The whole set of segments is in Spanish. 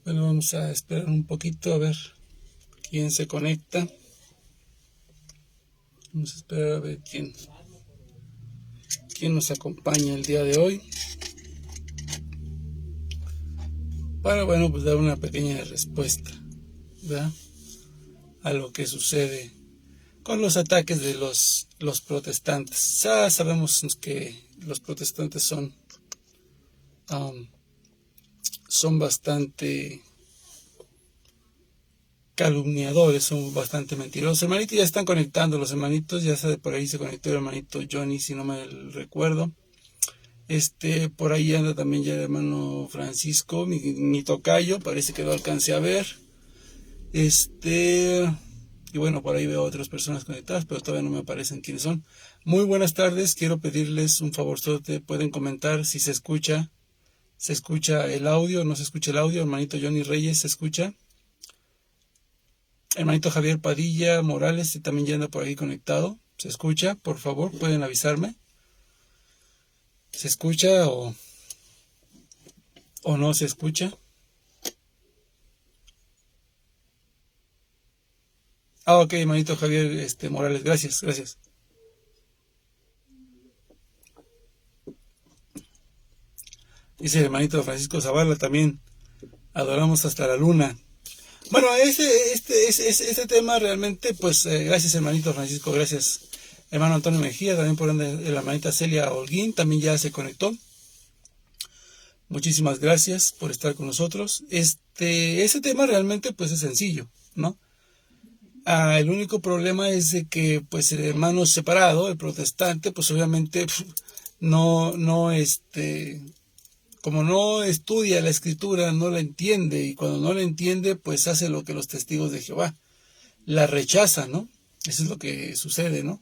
Bueno, vamos a esperar un poquito a ver quién se conecta. Vamos a esperar a ver quién nos acompaña el día de hoy. Para, bueno, pues dar una pequeña respuesta, ¿verdad?, a lo que sucede con los ataques de los protestantes. Ya sabemos que los protestantes son bastante calumniadores, son bastante mentirosos. Hermanitos, ya están conectando los hermanitos, ya por ahí se conectó el hermanito Johnny, si no me recuerdo. Por ahí anda también ya el hermano Francisco, mi tocayo, parece que lo alcancé a ver. Y bueno, por ahí veo otras personas conectadas, pero todavía no me aparecen quiénes son. Muy buenas tardes, quiero pedirles un favorzote, pueden comentar si se escucha el audio, no se escucha el audio. Hermanito Johnny Reyes, ¿se escucha? Hermanito Javier Padilla Morales también ya anda por ahí conectado. ¿Se escucha? Por favor, pueden avisarme. ¿Se escucha o no se escucha? Ok, hermanito Javier Morales, gracias. Dice el hermanito Francisco Zavala también, adoramos hasta la luna. Bueno, este tema realmente, pues, gracias hermanito Francisco, gracias hermano Antonio Mejía, también por la hermanita Celia Holguín, también ya se conectó. Muchísimas gracias por estar con nosotros. Ese tema realmente, pues, es sencillo, ¿no? El único problema es de que, pues, el hermano separado, el protestante, pues, obviamente, como no estudia la escritura, no la entiende, y cuando no la entiende, pues hace lo que los testigos de Jehová, la rechazan, ¿no? Eso es lo que sucede, ¿no?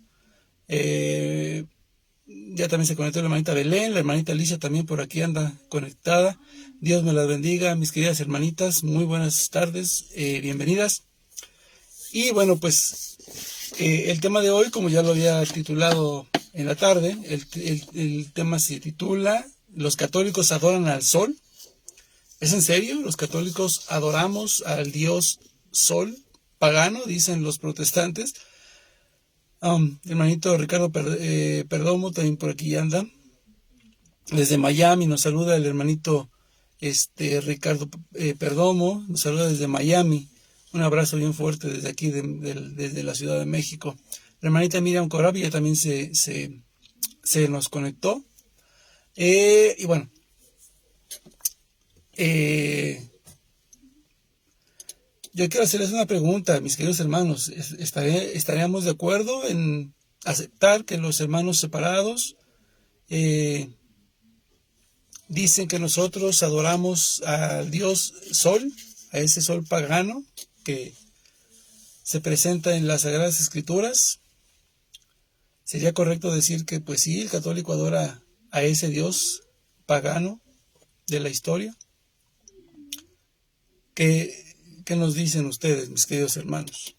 Ya también se conectó la hermanita Belén, la hermanita Alicia también por aquí anda conectada. Dios me las bendiga, mis queridas hermanitas, muy buenas tardes, bienvenidas. Y bueno, pues el tema de hoy, como ya lo había titulado en la tarde, el tema se titula ¿Los católicos adoran al sol? ¿Es en serio? ¿Los católicos adoramos al dios sol pagano? Dicen los protestantes. Hermanito Ricardo Perdomo también por aquí anda. Desde Miami nos saluda el hermanito Ricardo Perdomo, nos saluda desde Miami. Un abrazo bien fuerte desde aquí, desde la Ciudad de México. La hermanita Miriam Corabia también se nos conectó. Y bueno, yo quiero hacerles una pregunta, mis queridos hermanos. ¿Estaríamos de acuerdo en aceptar que los hermanos separados dicen que nosotros adoramos al dios Sol, a ese sol pagano que se presenta en las Sagradas Escrituras? ¿Sería correcto decir que, pues sí, el católico adora a ese dios pagano de la historia? ¿Qué nos dicen ustedes, mis queridos hermanos?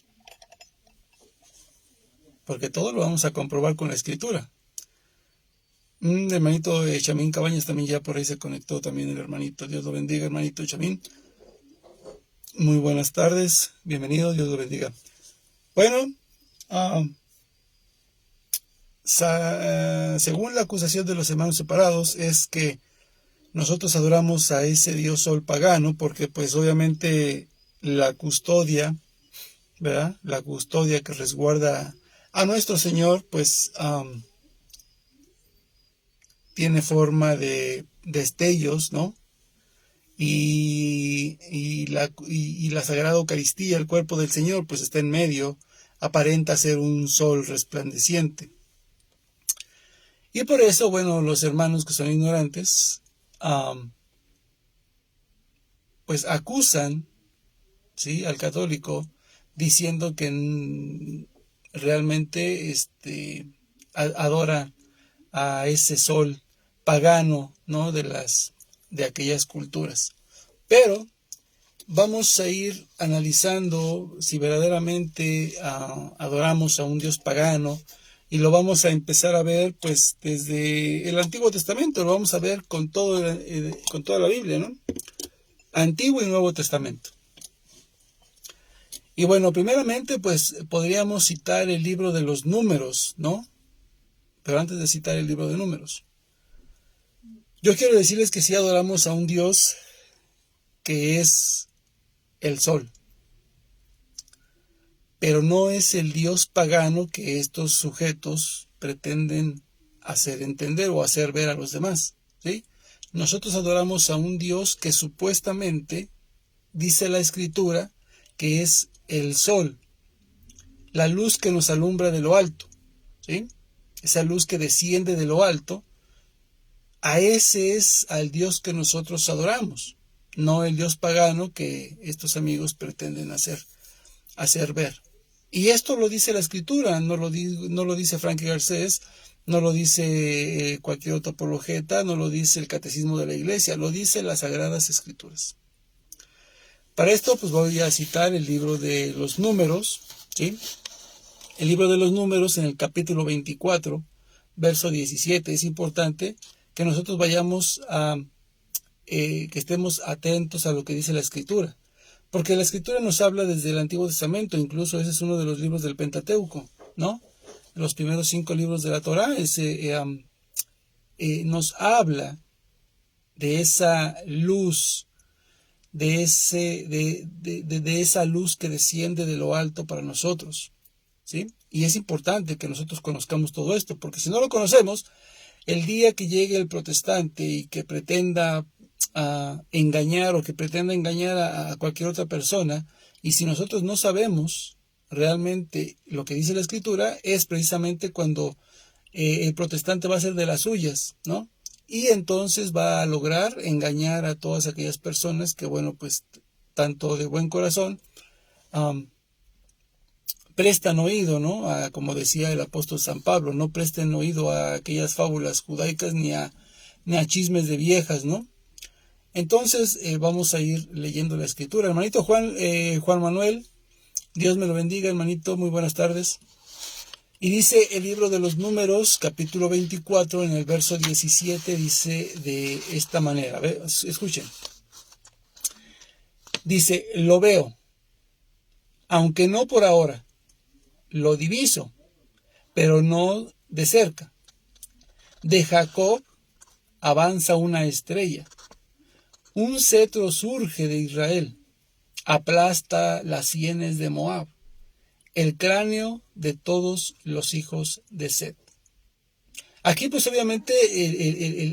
Porque todo lo vamos a comprobar con la Escritura. El hermanito Chamín Cabañas también ya por ahí se conectó también el hermanito. Dios lo bendiga, hermanito Chamín. Muy buenas tardes, bienvenido, Dios lo bendiga. Bueno, según la acusación de los hermanos separados es que nosotros adoramos a ese dios sol pagano porque pues obviamente la custodia, ¿verdad? La custodia que resguarda a nuestro Señor pues tiene forma de destellos, ¿no? Y la Sagrada Eucaristía, el cuerpo del Señor, pues está en medio, aparenta ser un sol resplandeciente. Y por eso, bueno, los hermanos que son ignorantes, pues acusan, ¿sí?, al católico, diciendo que realmente adora a ese sol pagano, ¿no?, de aquellas culturas. Pero vamos a ir analizando si verdaderamente adoramos a un dios pagano, y lo vamos a empezar a ver pues desde el Antiguo Testamento, lo vamos a ver con toda la Biblia, ¿no? Antiguo y Nuevo Testamento. Y bueno, primeramente, pues podríamos citar el libro de los Números, ¿no? Pero antes de citar el libro de Números, yo quiero decirles que sí adoramos a un Dios que es el sol, pero no es el Dios pagano que estos sujetos pretenden hacer entender o hacer ver a los demás, ¿sí? Nosotros adoramos a un Dios que supuestamente, dice la Escritura, que es el sol, la luz que nos alumbra de lo alto, ¿sí? Esa luz que desciende de lo alto, a ese es al Dios que nosotros adoramos, no el Dios pagano que estos amigos pretenden hacer ver. Y esto lo dice la Escritura, no lo dice Frankie Garcés, no lo dice cualquier otro apologeta, no lo dice el Catecismo de la Iglesia, lo dice las Sagradas Escrituras. Para esto, pues voy a citar el libro de los Números, ¿sí? El libro de los Números en el capítulo 24, verso 17. Es importante que nosotros vayamos que estemos atentos a lo que dice la Escritura. Porque la Escritura nos habla desde el Antiguo Testamento, incluso ese es uno de los libros del Pentateuco, ¿no? Los primeros 5 libros de la Torá, nos habla de esa luz, de esa luz que desciende de lo alto para nosotros, ¿sí? Y es importante que nosotros conozcamos todo esto, porque si no lo conocemos, el día que llegue el protestante y que pretenda engañar o que pretenda engañar a cualquier otra persona, y si nosotros no sabemos realmente lo que dice la Escritura, es precisamente cuando el protestante va a hacer de las suyas, ¿no? Y entonces va a lograr engañar a todas aquellas personas que, bueno, pues tanto de buen corazón prestan oído, ¿no? Como decía el apóstol San Pablo, no presten oído a aquellas fábulas judaicas ni a chismes de viejas, ¿no? Entonces vamos a ir leyendo la Escritura. Hermanito Juan Manuel, Dios me lo bendiga, hermanito, muy buenas tardes. Y dice el libro de los Números, capítulo 24, en el verso 17, dice de esta manera. Escuchen. Dice, lo veo, aunque no por ahora, lo diviso, pero no de cerca. De Jacob avanza una estrella. Un cetro surge de Israel, aplasta las sienes de Moab, el cráneo de todos los hijos de Set. Aquí pues obviamente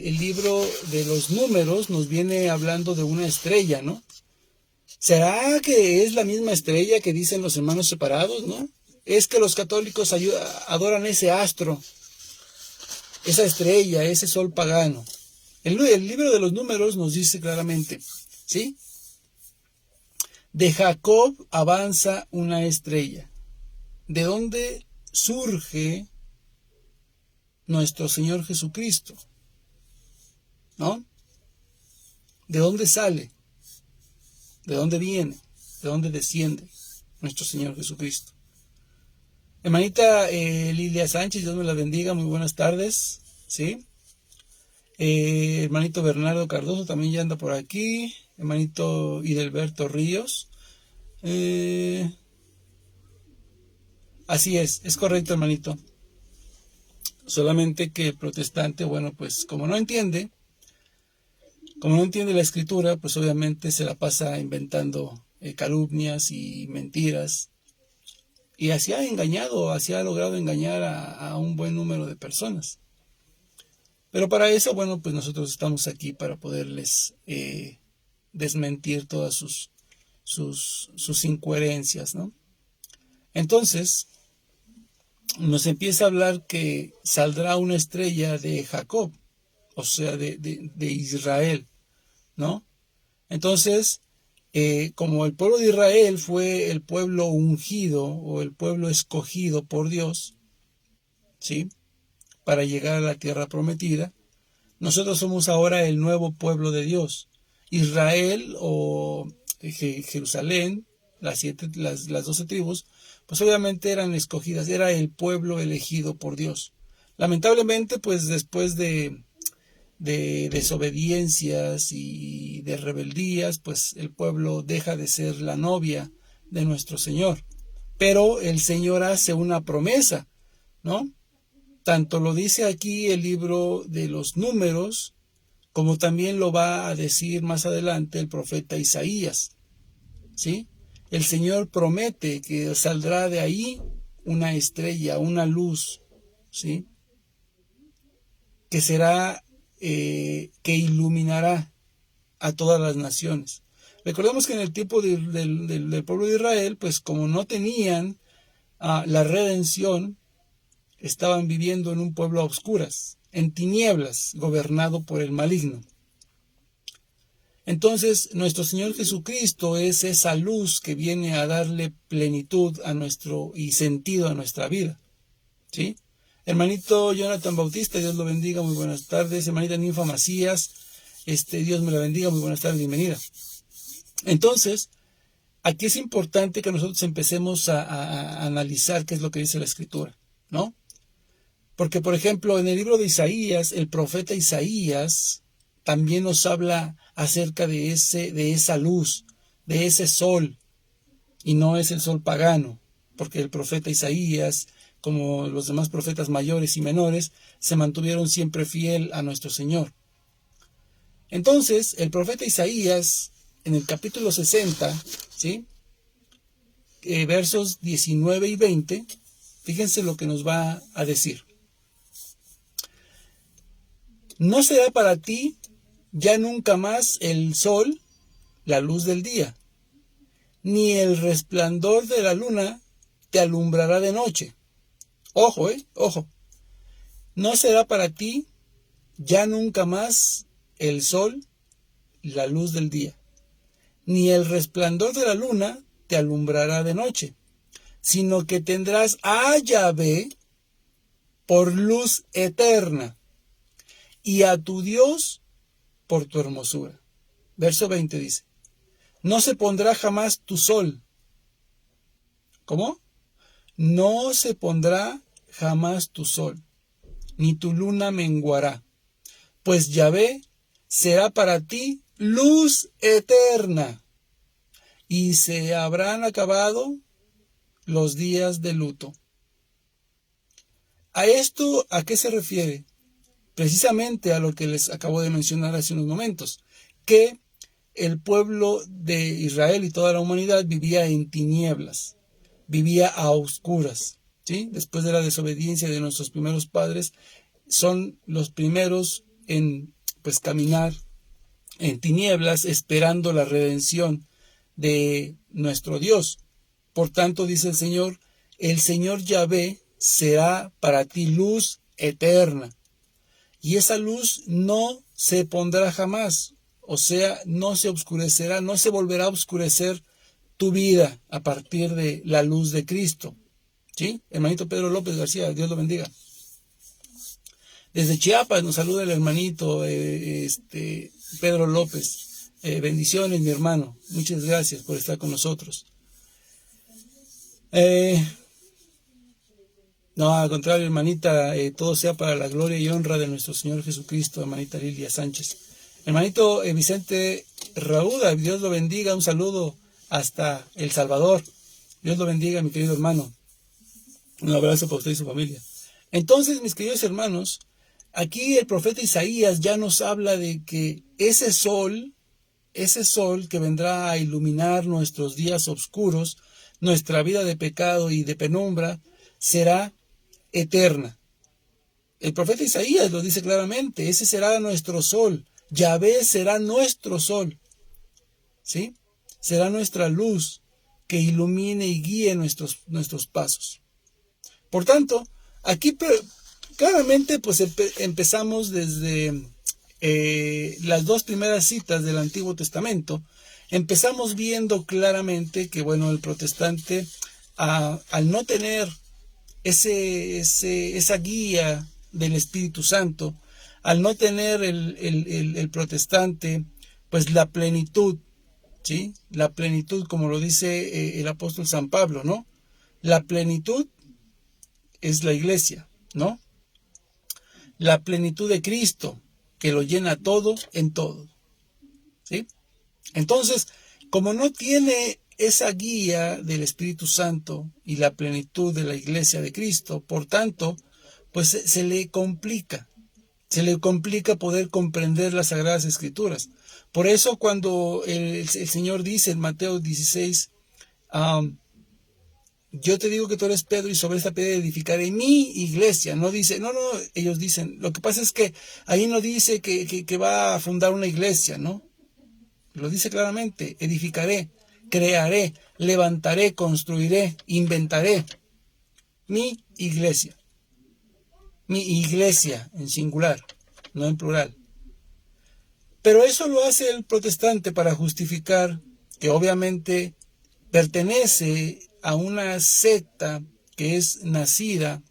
el libro de los Números nos viene hablando de una estrella, ¿no? ¿Será que es la misma estrella que dicen los hermanos separados, no? Es que los católicos adoran ese astro, esa estrella, ese sol pagano. El libro de los Números nos dice claramente, ¿sí? De Jacob avanza una estrella. ¿De dónde surge nuestro Señor Jesucristo? ¿No? ¿De dónde sale? ¿De dónde viene? ¿De dónde desciende nuestro Señor Jesucristo? Hermanita Lilia Sánchez, Dios me la bendiga, muy buenas tardes, ¿sí? Hermanito Bernardo Cardoso también ya anda por aquí. Hermanito Idelberto Ríos. Así es correcto, hermanito. Solamente que el protestante, bueno, pues como no entiende la Escritura, pues obviamente se la pasa inventando calumnias y mentiras. Y así ha logrado engañar a un buen número de personas. Pero para eso, bueno, pues nosotros estamos aquí para poderles desmentir todas sus incoherencias, ¿no? Entonces, nos empieza a hablar que saldrá una estrella de Jacob, o sea, de Israel, ¿no? Entonces, como el pueblo de Israel fue el pueblo ungido o el pueblo escogido por Dios, ¿sí?, para llegar a la tierra prometida, nosotros somos ahora el nuevo pueblo de Dios. Israel o Jerusalén, las 12 tribus, pues obviamente eran escogidas, era el pueblo elegido por Dios. Lamentablemente, pues después de de desobediencias y de rebeldías, pues el pueblo deja de ser la novia de nuestro Señor. Pero el Señor hace una promesa, ¿no? Tanto lo dice aquí el libro de los Números, como también lo va a decir más adelante el profeta Isaías, ¿sí? El Señor promete que saldrá de ahí una estrella, una luz, ¿sí? Que será, que iluminará a todas las naciones. Recordemos que en el tiempo del pueblo de Israel, pues como no tenían la redención, estaban viviendo en un pueblo a oscuras, en tinieblas, gobernado por el maligno. Entonces, nuestro Señor Jesucristo es esa luz que viene a darle plenitud a y sentido a nuestra vida, ¿sí? Hermanito Jonathan Bautista, Dios lo bendiga, muy buenas tardes. Hermanita Ninfa Macías, Dios me la bendiga, muy buenas tardes, bienvenida. Entonces, aquí es importante que nosotros empecemos a analizar qué es lo que dice la Escritura, ¿no? Porque, por ejemplo, en el libro de Isaías, el profeta Isaías también nos habla acerca de esa luz, de ese sol, y no es el sol pagano, porque el profeta Isaías, como los demás profetas mayores y menores, se mantuvieron siempre fiel a nuestro Señor. Entonces, el profeta Isaías, en el capítulo 60, ¿sí? Versos 19 y 20, fíjense lo que nos va a decir. No será para ti ya nunca más el sol, la luz del día, ni el resplandor de la luna te alumbrará de noche. Ojo, ojo. No será para ti ya nunca más el sol, la luz del día, ni el resplandor de la luna te alumbrará de noche, sino que tendrás a Yahvé por luz eterna y a tu Dios por tu hermosura. Verso 20 dice, no se pondrá jamás tu sol. ¿Cómo? No se pondrá jamás tu sol, ni tu luna menguará, pues Yahvé será para ti luz eterna, y se habrán acabado los días de luto. ¿A esto a qué se refiere? Precisamente a lo que les acabo de mencionar hace unos momentos, que el pueblo de Israel y toda la humanidad vivía en tinieblas, vivía a oscuras, ¿sí? Después de la desobediencia de nuestros primeros padres, son los primeros en, pues, caminar en tinieblas, esperando la redención de nuestro Dios. Por tanto, dice el Señor Yahvé será para ti luz eterna. Y esa luz no se pondrá jamás, o sea, no se oscurecerá, no se volverá a oscurecer tu vida a partir de la luz de Cristo. ¿Sí? Hermanito Pedro López García, Dios lo bendiga. Desde Chiapas nos saluda el hermanito Pedro López. Bendiciones, mi hermano. Muchas gracias por estar con nosotros. No, al contrario, hermanita, todo sea para la gloria y honra de nuestro Señor Jesucristo, hermanita Lilia Sánchez. Hermanito Vicente Raúda, Dios lo bendiga, un saludo hasta El Salvador. Dios lo bendiga, mi querido hermano. Un abrazo para usted y su familia. Entonces, mis queridos hermanos, aquí el profeta Isaías ya nos habla de que ese sol que vendrá a iluminar nuestros días oscuros, nuestra vida de pecado y de penumbra, será eterna. El profeta Isaías lo dice claramente, ese será nuestro sol, Yahvé será nuestro sol, ¿sí? Será nuestra luz que ilumine y guíe nuestros pasos. Por tanto, aquí claramente pues empezamos desde las dos primeras citas del Antiguo Testamento, empezamos viendo claramente que, bueno, el protestante, al no tener esa guía del Espíritu Santo, al no tener el protestante, pues la plenitud, ¿sí? La plenitud, como lo dice el apóstol San Pablo, ¿no? La plenitud es la iglesia, ¿no? La plenitud de Cristo, que lo llena todo en todo. ¿Sí? Entonces, como no tiene esa guía del Espíritu Santo y la plenitud de la Iglesia de Cristo, por tanto, pues se le complica poder comprender las Sagradas Escrituras. Por eso cuando el Señor dice en Mateo 16, yo te digo que tú eres Pedro y sobre esta piedra edificaré mi iglesia. No dice, no, ellos dicen, lo que pasa es que ahí no dice que va a fundar una iglesia, ¿no? Lo dice claramente, edificaré, crearé, levantaré, construiré, inventaré mi iglesia. Mi iglesia en singular, no en plural. Pero eso lo hace el protestante para justificar que obviamente pertenece a una secta que es nacida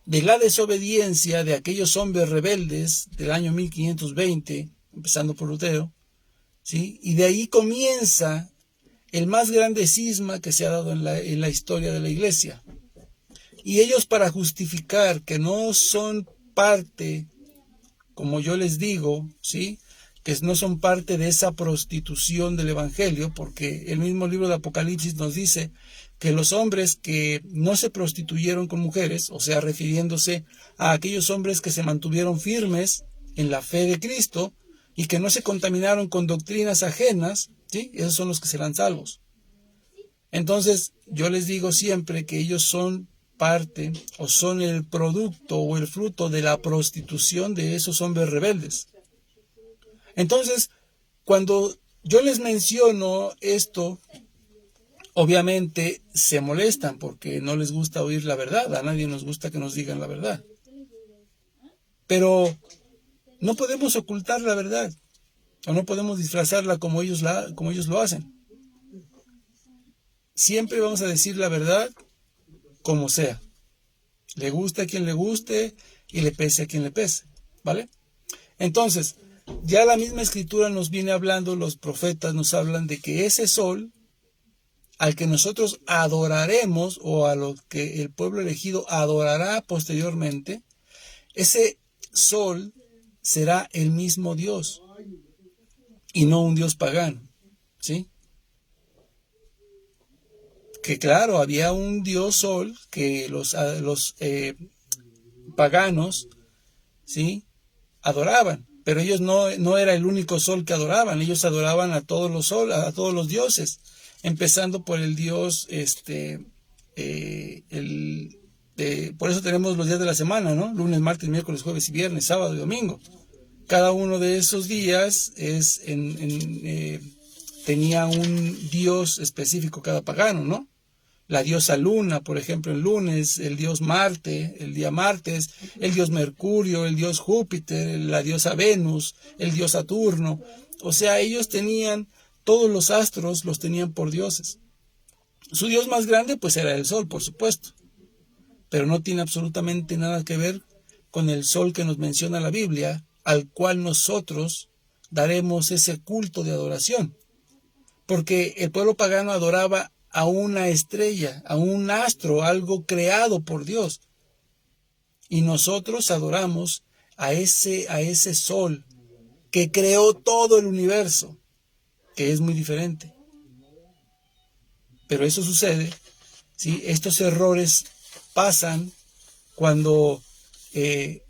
de la desobediencia de aquellos hombres rebeldes del año 1520, empezando por Lutero, ¿sí? Y de ahí comienza el más grande cisma que se ha dado en la historia de la Iglesia. Y ellos, para justificar que no son parte, como yo les digo, ¿sí?, que no son parte de esa prostitución del Evangelio, porque el mismo libro de Apocalipsis nos dice que los hombres que no se prostituyeron con mujeres, o sea, refiriéndose a aquellos hombres que se mantuvieron firmes en la fe de Cristo y que no se contaminaron con doctrinas ajenas, ¿sí?, esos son los que serán salvos. Entonces, yo les digo siempre que ellos son parte o son el producto o el fruto de la prostitución de esos hombres rebeldes. Entonces, cuando yo les menciono esto, obviamente se molestan porque no les gusta oír la verdad. A nadie nos gusta que nos digan la verdad. Pero no podemos ocultar la verdad o no podemos disfrazarla como ellos lo hacen. Siempre vamos a decir la verdad como sea. Le guste a quien le guste y le pese a quien le pese, ¿vale? Entonces, ya la misma Escritura nos viene hablando, los profetas nos hablan de que ese sol al que nosotros adoraremos o a lo que el pueblo elegido adorará posteriormente, ese sol será el mismo Dios y no un Dios pagano, ¿sí? Que claro, había un Dios sol que los paganos, ¿sí?, adoraban, pero ellos no era el único sol que adoraban. Ellos adoraban a todos los dioses, empezando por el dios por eso tenemos los días de la semana, ¿no? Lunes, martes, miércoles, jueves y viernes, sábado y domingo. Cada uno de esos días tenía un dios específico cada pagano, ¿no? La diosa Luna, por ejemplo, el lunes, el dios Marte, el día martes, el dios Mercurio, el dios Júpiter, la diosa Venus, el dios Saturno. O sea, ellos tenían, todos los astros los tenían por dioses. Su dios más grande, pues, era el sol, por supuesto. Pero no tiene absolutamente nada que ver con el sol que nos menciona la Biblia, al cual nosotros daremos ese culto de adoración. Porque el pueblo pagano adoraba a una estrella, a un astro, algo creado por Dios. Y nosotros adoramos a ese sol que creó todo el universo, que es muy diferente. Pero eso sucede, ¿sí? Estos errores pasan cuando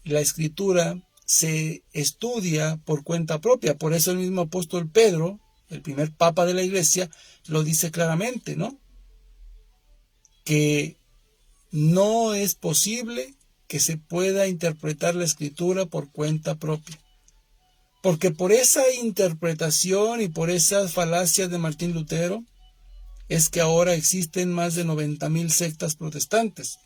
la Escritura se estudia por cuenta propia. Por eso el mismo apóstol Pedro, el primer papa de la Iglesia, lo dice claramente, ¿no? Que no es posible que se pueda interpretar la Escritura por cuenta propia. Porque por esa interpretación y por esas falacias de Martín Lutero es que ahora existen más de 90,000 sectas protestantes.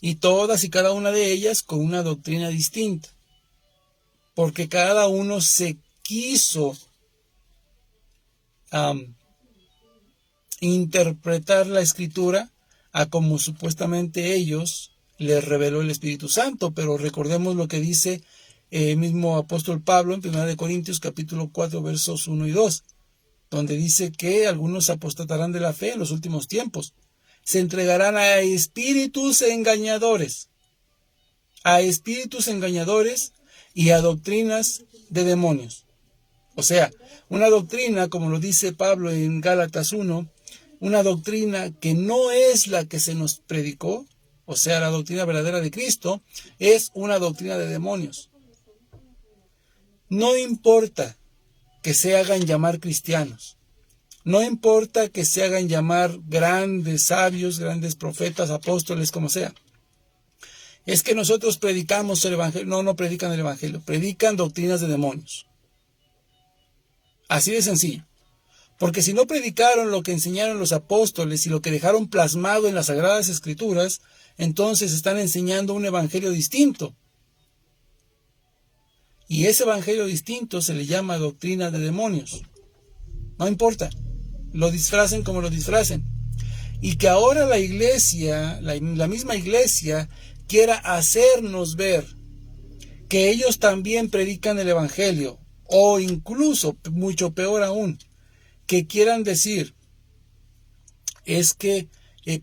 Y todas y cada una de ellas con una doctrina distinta. Porque cada uno se quiso interpretar la Escritura a como supuestamente ellos les reveló el Espíritu Santo. Pero recordemos lo que dice el mismo apóstol Pablo en 1 Corintios capítulo 4 versos 1 y 2, donde dice que algunos apostatarán de la fe en los últimos tiempos. Se entregarán a espíritus engañadores y a doctrinas de demonios. O sea, una doctrina, como lo dice Pablo en Gálatas 1, una doctrina que no es la que se nos predicó, o sea, la doctrina verdadera de Cristo, es una doctrina de demonios. No importa que se hagan llamar cristianos, no importa que se hagan llamar grandes sabios, grandes profetas, apóstoles, como sea. Es que nosotros predicamos el evangelio. No, no predican el evangelio, predican doctrinas de demonios. Así de sencillo. Porque si no predicaron lo que enseñaron los apóstoles y lo que dejaron plasmado en las Sagradas Escrituras, entonces están enseñando un evangelio distinto. Y ese evangelio distinto se le llama doctrina de demonios. No importa, lo disfracen como lo disfracen. Y que ahora la iglesia, la misma iglesia, quiera hacernos ver que ellos también predican el evangelio, o incluso, mucho peor aún, que quieran decir, es que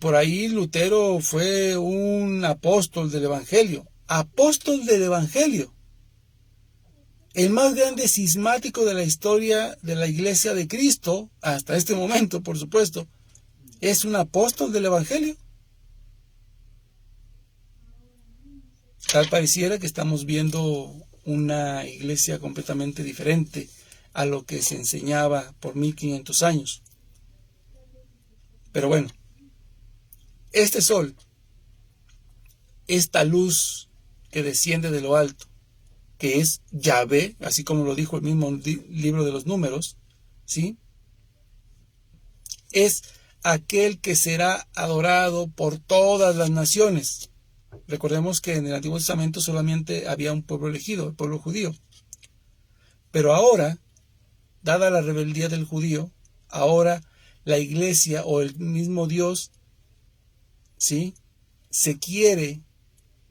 por ahí Lutero fue un apóstol del evangelio. Apóstol del evangelio. El más grande cismático de la historia de la iglesia de Cristo, hasta este momento, por supuesto, es un apóstol del evangelio. Tal pareciera que estamos viendo una iglesia completamente diferente a lo que se enseñaba por 1500 años. Pero bueno, este sol, esta luz que desciende de lo alto, que es Yahvé, así como lo dijo el mismo libro de los Números, ¿sí? Es aquel que será adorado por todas las naciones. Recordemos que en el Antiguo Testamento solamente había un pueblo elegido, el pueblo judío. Pero ahora, dada la rebeldía del judío, ahora la iglesia o el mismo Dios, ¿sí?, se quiere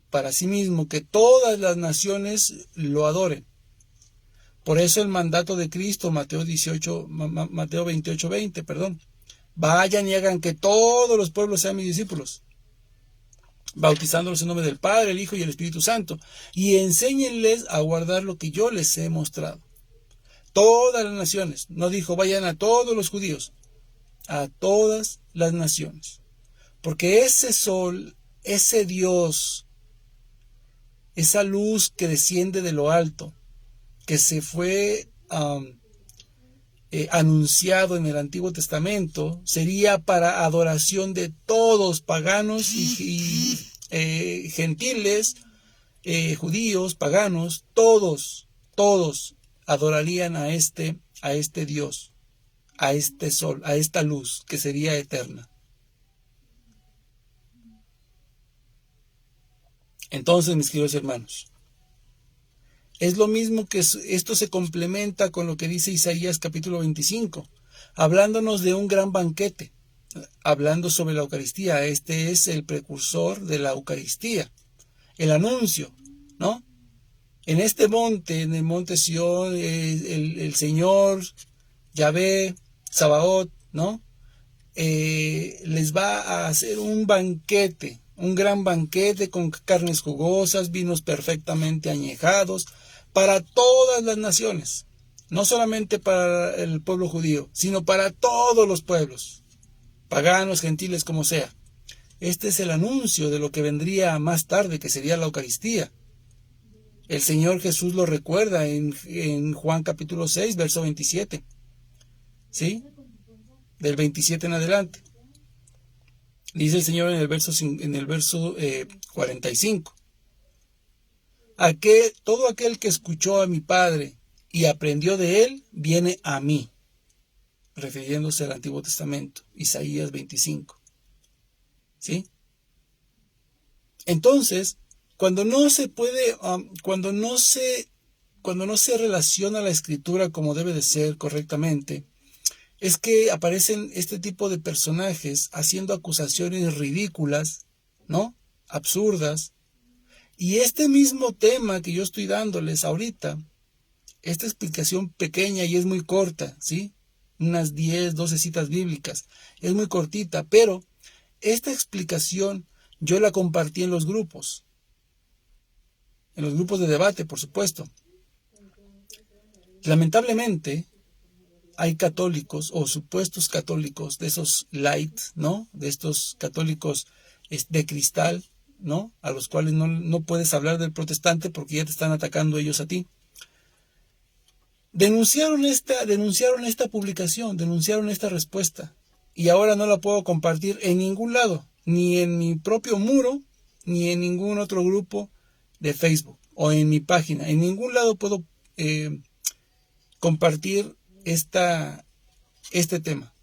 para sí mismo que todas las naciones lo adoren. Por eso el mandato de Cristo, Mateo 28:20, perdón. Vayan y hagan que todos los pueblos sean mis discípulos, bautizándolos en nombre del Padre, el Hijo y el Espíritu Santo, y enséñenles a guardar lo que yo les he mostrado. Todas las naciones. No dijo vayan a todos los judíos, a todas las naciones. Porque ese sol, ese Dios, esa luz que desciende de lo alto, que se fue anunciado en el Antiguo Testamento, sería para adoración de todos, paganos y gentiles, judíos, paganos, todos adorarían a este Dios, a este sol, a esta luz que sería eterna. Entonces, mis queridos hermanos, es lo mismo que esto se complementa con lo que dice Isaías capítulo 25, hablándonos de un gran banquete, hablando sobre la Eucaristía. Este es el precursor de la Eucaristía, el anuncio, ¿no? En este monte, en el monte Sión, el Señor, Yahvé, Sabaoth, ¿no? Les va a hacer un banquete, un gran banquete con carnes jugosas, vinos perfectamente añejados, para todas las naciones, no solamente para el pueblo judío, sino para todos los pueblos, paganos, gentiles, como sea. Este es el anuncio de lo que vendría más tarde, que sería la Eucaristía. El Señor Jesús lo recuerda en Juan capítulo 6, verso 27, ¿sí? Del 27 en adelante. Dice el Señor en el verso 45. Todo aquel que escuchó a mi Padre y aprendió de él, viene a mí. Refiriéndose al Antiguo Testamento, Isaías 25. ¿Sí? Entonces, cuando no se relaciona la Escritura como debe de ser correctamente, es que aparecen este tipo de personajes haciendo acusaciones ridículas, ¿no? Absurdas. Y este mismo tema que yo estoy dándoles ahorita, esta explicación pequeña y es muy corta, ¿sí? Unas 10, 12 citas bíblicas. Es muy cortita, pero esta explicación yo la compartí en los grupos. en los grupos de debate, por supuesto. Lamentablemente, hay católicos o supuestos católicos de esos light, ¿no? De estos católicos de cristal, ¿no? A los cuales no puedes hablar del protestante porque ya te están atacando ellos a ti. Denunciaron esta publicación, denunciaron esta respuesta, y ahora no la puedo compartir en ningún lado, ni en mi propio muro, ni en ningún otro grupo de Facebook o en mi página. En ningún lado puedo compartir este tema.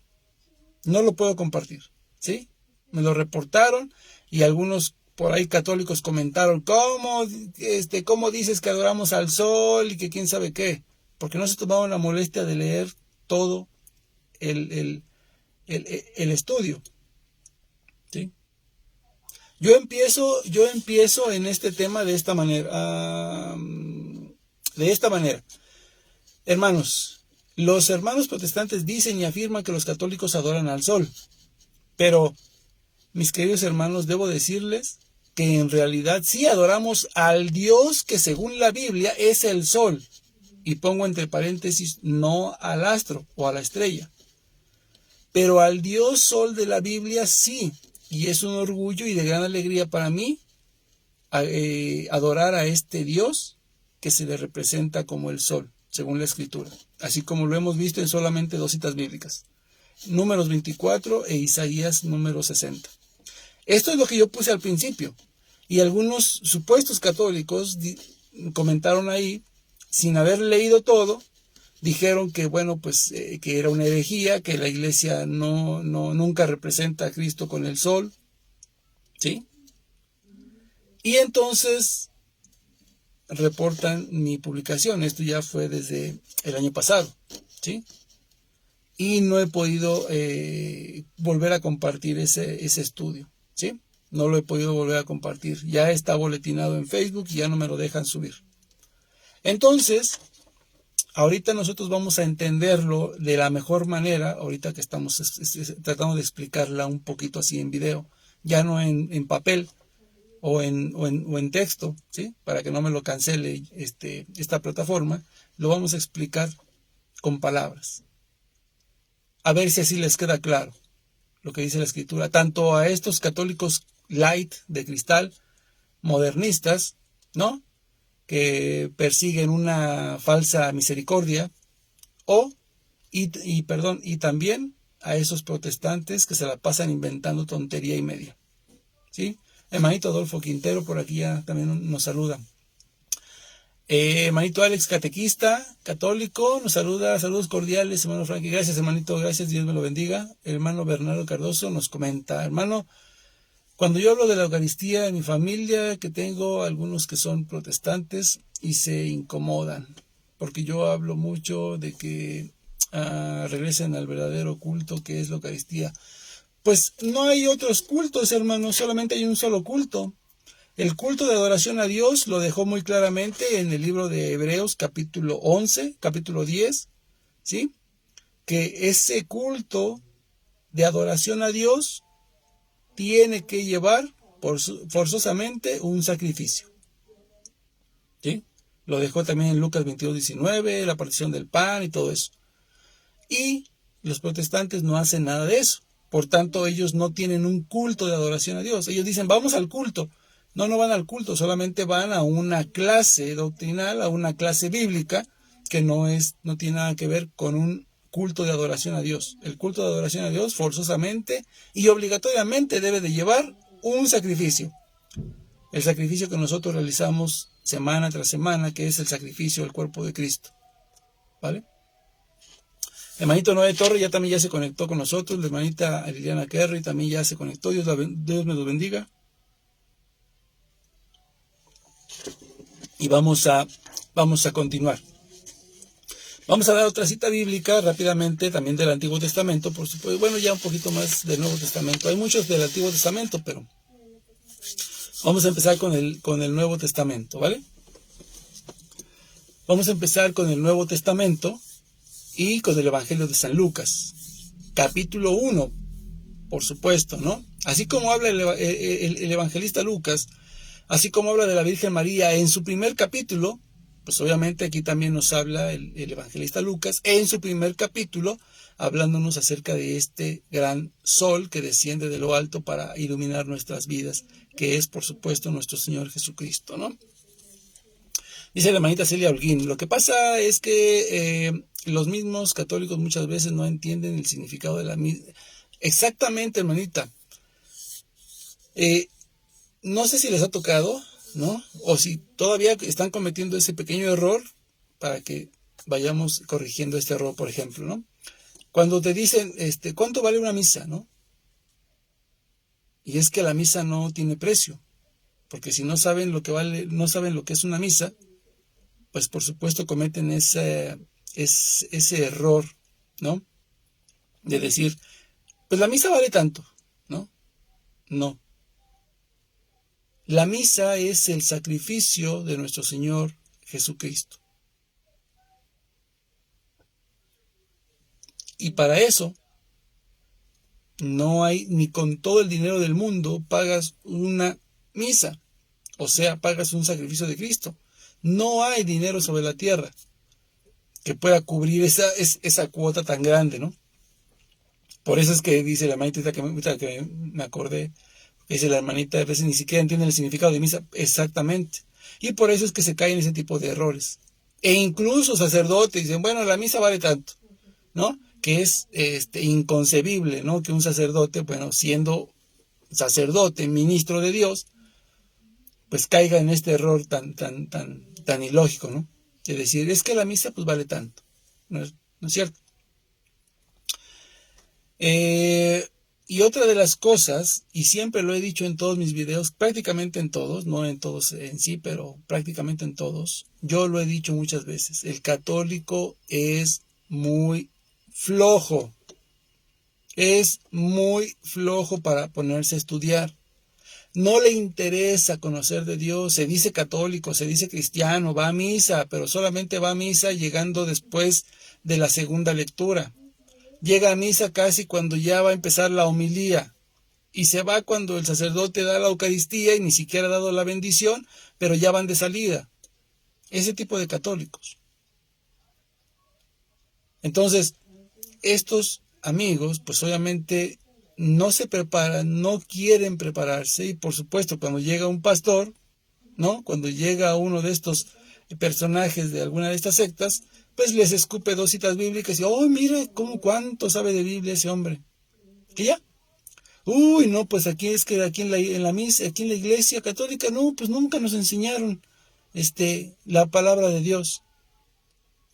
No lo puedo compartir, ¿sí? Me lo reportaron y algunos por ahí católicos comentaron, ¿cómo dices que adoramos al sol y que quién sabe qué? Porque no se tomaron la molestia de leer todo el estudio, ¿sí? Yo empiezo en este tema de esta manera. Hermanos, los hermanos protestantes dicen y afirman que los católicos adoran al sol. Pero, mis queridos hermanos, debo decirles que en realidad sí adoramos al Dios que según la Biblia es el sol. Y pongo entre paréntesis, no al astro o a la estrella. Pero al Dios sol de la Biblia sí. Y es un orgullo y de gran alegría para mí adorar a este Dios que se le representa como el sol, según la Escritura. Así como lo hemos visto en solamente 2 citas bíblicas. Números 24 e Isaías número 60. Esto es lo que yo puse al principio. Y algunos supuestos católicos comentaron ahí, sin haber leído todo, dijeron que bueno, pues que era una herejía, que la iglesia nunca representa a Cristo con el sol, ¿sí? Y entonces reportan mi publicación. Esto ya fue desde el año pasado, ¿sí? Y no he podido volver a compartir ese estudio, ¿sí? No lo he podido volver a compartir. Ya está boletinado en Facebook y ya no me lo dejan subir. Entonces, ahorita nosotros vamos a entenderlo de la mejor manera, ahorita que estamos tratando de explicarla un poquito así en video, ya no en papel o en texto, ¿sí? Para que no me lo cancele esta plataforma, lo vamos a explicar con palabras. A ver si así les queda claro lo que dice la Escritura, tanto a estos católicos light de cristal, modernistas, ¿no? Que persiguen una falsa misericordia, y también a esos protestantes que se la pasan inventando tontería y media, ¿sí? Hermanito Adolfo Quintero por aquí ya también nos saluda. Hermanito Alex, catequista, católico, nos saluda, saludos cordiales, hermano Frankie, gracias hermanito, gracias, Dios me lo bendiga. Hermano Bernardo Cardoso nos comenta, hermano, cuando yo hablo de la Eucaristía en mi familia, que tengo algunos que son protestantes y se incomodan, porque yo hablo mucho de que regresen al verdadero culto que es la Eucaristía. Pues no hay otros cultos, hermano, solamente hay un solo culto. El culto de adoración a Dios lo dejó muy claramente en el libro de Hebreos, capítulo 11, capítulo 10, ¿sí? Que ese culto de adoración a Dios tiene que llevar forzosamente un sacrificio, ¿sí? Lo dejó también en Lucas 22:19, la partición del pan y todo eso. Y los protestantes no hacen nada de eso. Por tanto, ellos no tienen un culto de adoración a Dios. Ellos dicen, vamos al culto. No van al culto, solamente van a una clase doctrinal, a una clase bíblica, que no tiene nada que ver con un culto de adoración a Dios. El culto de adoración a Dios forzosamente y obligatoriamente debe de llevar un sacrificio. El sacrificio que nosotros realizamos semana tras semana, que es el sacrificio del cuerpo de Cristo. ¿Vale? Hermanito Noé Torre ya se conectó con nosotros. La hermanita Liliana Kerry también ya se conectó. Dios me los bendiga. Y vamos a continuar. Vamos a dar otra cita bíblica rápidamente, también del Antiguo Testamento, por supuesto. Bueno, ya un poquito más del Nuevo Testamento. Hay muchos del Antiguo Testamento, pero vamos a empezar con el Nuevo Testamento, ¿vale? Vamos a empezar con el Nuevo Testamento y con el Evangelio de San Lucas, capítulo 1, por supuesto, ¿no? Así como habla el evangelista Lucas, Así como habla de la Virgen María en su primer capítulo, pues obviamente aquí también nos habla el evangelista Lucas en su primer capítulo, hablándonos acerca de este gran sol que desciende de lo alto para iluminar nuestras vidas, que es, por supuesto, nuestro Señor Jesucristo, ¿no? Dice la hermanita Celia Holguín, lo que pasa es que los mismos católicos muchas veces no entienden el significado de la misa. Exactamente, hermanita. No sé si les ha tocado, ¿no? O si todavía están cometiendo ese pequeño error para que vayamos corrigiendo este error, por ejemplo, ¿no? Cuando te dicen, ¿cuánto vale una misa, no? Y es que la misa no tiene precio, porque si no saben lo que vale, no saben lo que es una misa, pues por supuesto cometen ese error, ¿no? De decir, pues la misa vale tanto, ¿no? No. La misa es el sacrificio de nuestro Señor Jesucristo. Y para eso, no hay, ni con todo el dinero del mundo, pagas una misa. O sea, pagas un sacrificio de Cristo. No hay dinero sobre la tierra que pueda cubrir esa cuota tan grande, ¿no? Por eso es que dice la hermanita que me acordé, dice la hermanita, a veces ni siquiera entiende el significado de misa exactamente. Y por eso es que se caen ese tipo de errores. E incluso sacerdotes dicen, bueno, la misa vale tanto, ¿no? Que es inconcebible, ¿no? Que un sacerdote, bueno, siendo sacerdote, ministro de Dios, pues caiga en este error tan ilógico, ¿no? De decir, es que la misa pues vale tanto. ¿No es cierto? Y otra de las cosas, y siempre lo he dicho en todos mis videos, prácticamente en todos, no en todos en sí, pero prácticamente en todos, yo lo he dicho muchas veces, el católico es muy flojo. Es muy flojo para ponerse a estudiar. No le interesa conocer de Dios. Se dice católico, se dice cristiano, va a misa, pero solamente va a misa llegando después de la segunda lectura. Llega a misa casi cuando ya va a empezar la homilía. Y se va cuando el sacerdote da la Eucaristía y ni siquiera ha dado la bendición, pero ya van de salida. Ese tipo de católicos. Entonces, estos amigos, pues obviamente no se preparan, no quieren prepararse, y por supuesto cuando llega un pastor, ¿no? Cuando llega uno de estos personajes de alguna de estas sectas, pues les escupe 2 citas bíblicas y, oh, mire cuánto sabe de Biblia ese hombre. ¿Y ya? Uy, no, pues aquí es que aquí en la misa, aquí en la iglesia católica, no, pues nunca nos enseñaron la palabra de Dios.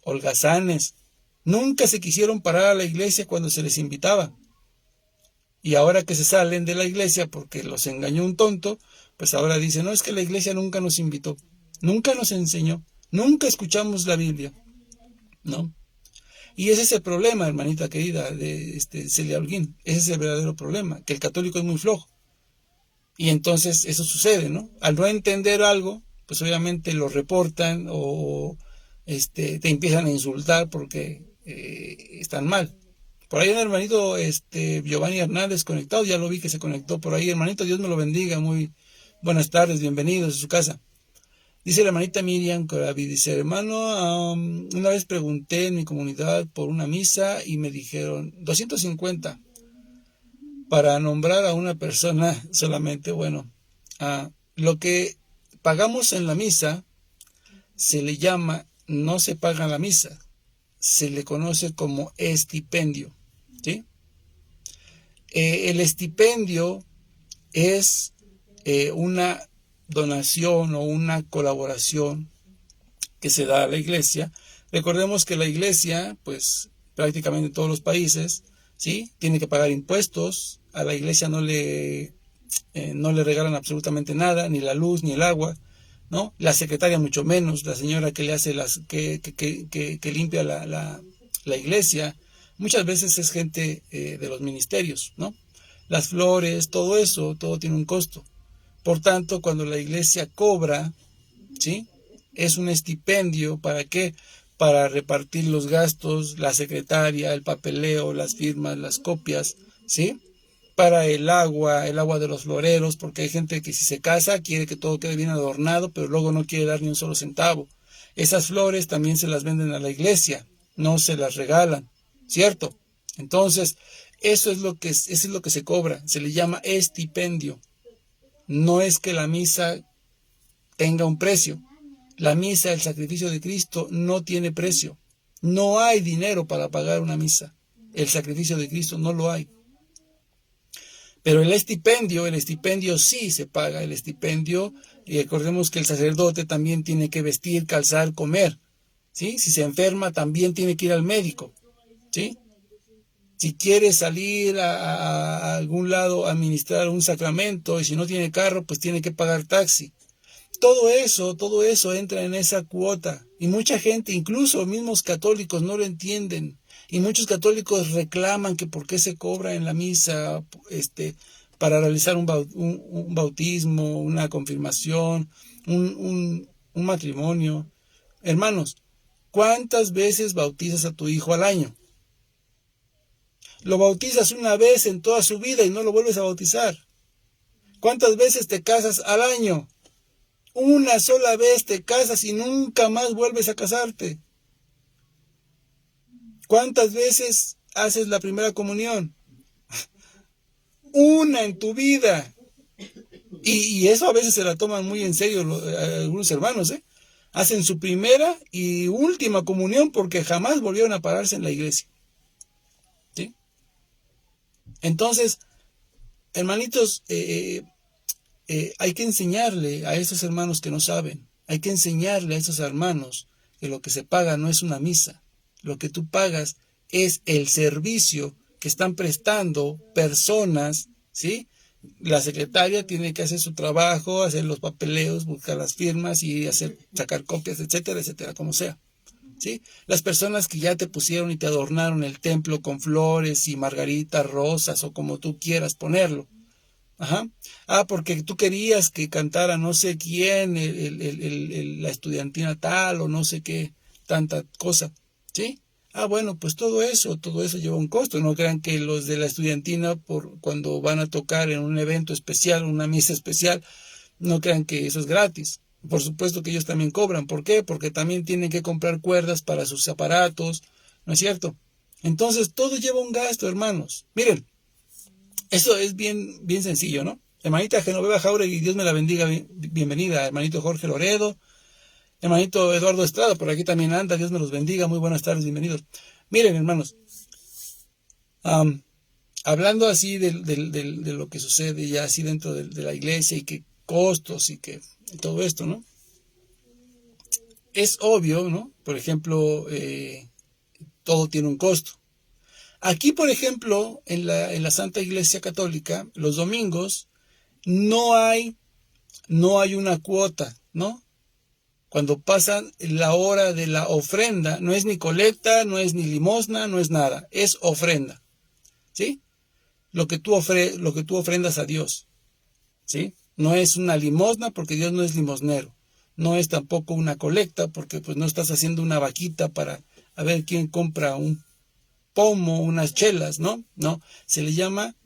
Holgazanes. Nunca se quisieron parar a la iglesia cuando se les invitaba. Y ahora que se salen de la iglesia porque los engañó un tonto, pues ahora dicen, no, es que la iglesia nunca nos invitó, nunca nos enseñó, nunca escuchamos la Biblia, ¿no? Y ese es el problema, hermanita querida, de Celia Holguín. Ese es el verdadero problema, que el católico es muy flojo. Y entonces eso sucede, ¿no? Al no entender algo, pues obviamente lo reportan o te empiezan a insultar porque están mal. Por ahí un hermanito Giovanni Hernández conectado, ya lo vi que se conectó por ahí. Hermanito, Dios me lo bendiga, muy buenas tardes, bienvenidos a su casa. Dice la hermanita Miriam Corabi, dice, hermano, una vez pregunté en mi comunidad por una misa y me dijeron 250 para nombrar a una persona solamente. Bueno, lo que pagamos en la misa se le llama, no se paga la misa, se le conoce como estipendio, ¿sí? El estipendio es una donación o una colaboración que se da a la iglesia. Recordemos que la iglesia, pues prácticamente en todos los países, ¿sí? Tiene que pagar impuestos. A la iglesia no le regalan absolutamente nada, ni la luz, ni el agua, ¿no? La secretaria mucho menos, la señora que le hace que limpia la iglesia, muchas veces es gente de los ministerios, ¿no? Las flores, todo eso, todo tiene un costo. Por tanto, cuando la iglesia cobra, ¿sí? Es un estipendio, ¿para qué? Para repartir los gastos, la secretaria, el papeleo, las firmas, las copias, ¿sí? para el agua de los floreros, porque hay gente que si se casa quiere que todo quede bien adornado, pero luego no quiere dar ni un solo centavo. Esas flores también se las venden a la iglesia, no se las regalan, ¿cierto? Entonces, eso es lo que se cobra, se le llama estipendio. No es que la misa tenga un precio. La misa, el sacrificio de Cristo, no tiene precio. No hay dinero para pagar una misa. El sacrificio de Cristo no lo hay. Pero el estipendio sí se paga. El estipendio, y recordemos que el sacerdote también tiene que vestir, calzar, comer, ¿sí? Si se enferma, también tiene que ir al médico, ¿sí? Si quiere salir a algún lado a administrar un sacramento y si no tiene carro, pues tiene que pagar taxi. Todo eso entra en esa cuota. Y mucha gente, incluso mismos católicos, no lo entienden. Y muchos católicos reclaman que por qué se cobra en la misa para realizar un bautismo, una confirmación, un matrimonio. Hermanos, ¿cuántas veces bautizas a tu hijo al año? Lo bautizas una vez en toda su vida y no lo vuelves a bautizar. ¿Cuántas veces te casas al año? Una sola vez te casas y nunca más vuelves a casarte. ¿Cuántas veces haces la primera comunión? Una en tu vida. Y eso a veces se la toman muy en serio algunos hermanos, ¿eh? Hacen su primera y última comunión porque jamás volvieron a pararse en la iglesia, ¿sí? Entonces, hermanitos, hay que enseñarle a esos hermanos que no saben, hay que enseñarle a esos hermanos que lo que se paga no es una misa, lo que tú pagas es el servicio que están prestando personas, ¿sí? La secretaria tiene que hacer su trabajo, hacer los papeleos, buscar las firmas y sacar copias, etcétera, etcétera, como sea, ¿sí? Las personas que ya te pusieron y te adornaron el templo con flores y margaritas, rosas o como tú quieras ponerlo. Ajá. Porque tú querías que cantara no sé quién, la estudiantina tal o no sé qué, tanta cosa, ¿sí? Bueno, pues todo eso lleva un costo. No crean que los de la estudiantina, cuando van a tocar en un evento especial, una misa especial, no crean que eso es gratis. Por supuesto que ellos también cobran. ¿Por qué? Porque también tienen que comprar cuerdas para sus aparatos, ¿no es cierto? Entonces todo lleva un gasto, hermanos. Miren, eso es bien, bien sencillo, ¿no? Hermanita Genoveva Jauregui, Dios me la bendiga, bienvenida. Hermanito Jorge Loredo, hermanito Eduardo Estrada, por aquí también anda, Dios me los bendiga, muy buenas tardes, bienvenidos. Miren, hermanos, hablando así de lo que sucede ya así dentro de la iglesia y qué costos y todo esto, ¿no? Es obvio, ¿no? Por ejemplo, todo tiene un costo. Aquí, por ejemplo, en la Santa Iglesia Católica, los domingos no hay una cuota, ¿no? Cuando pasan la hora de la ofrenda, no es ni colecta, no es ni limosna, no es nada, es ofrenda, ¿sí? Lo que tú ofrendas a Dios, ¿sí? No es una limosna porque Dios no es limosnero, no es tampoco una colecta porque pues no estás haciendo una vaquita para a ver quién compra un pomo, unas chelas, ¿no? No, se le llama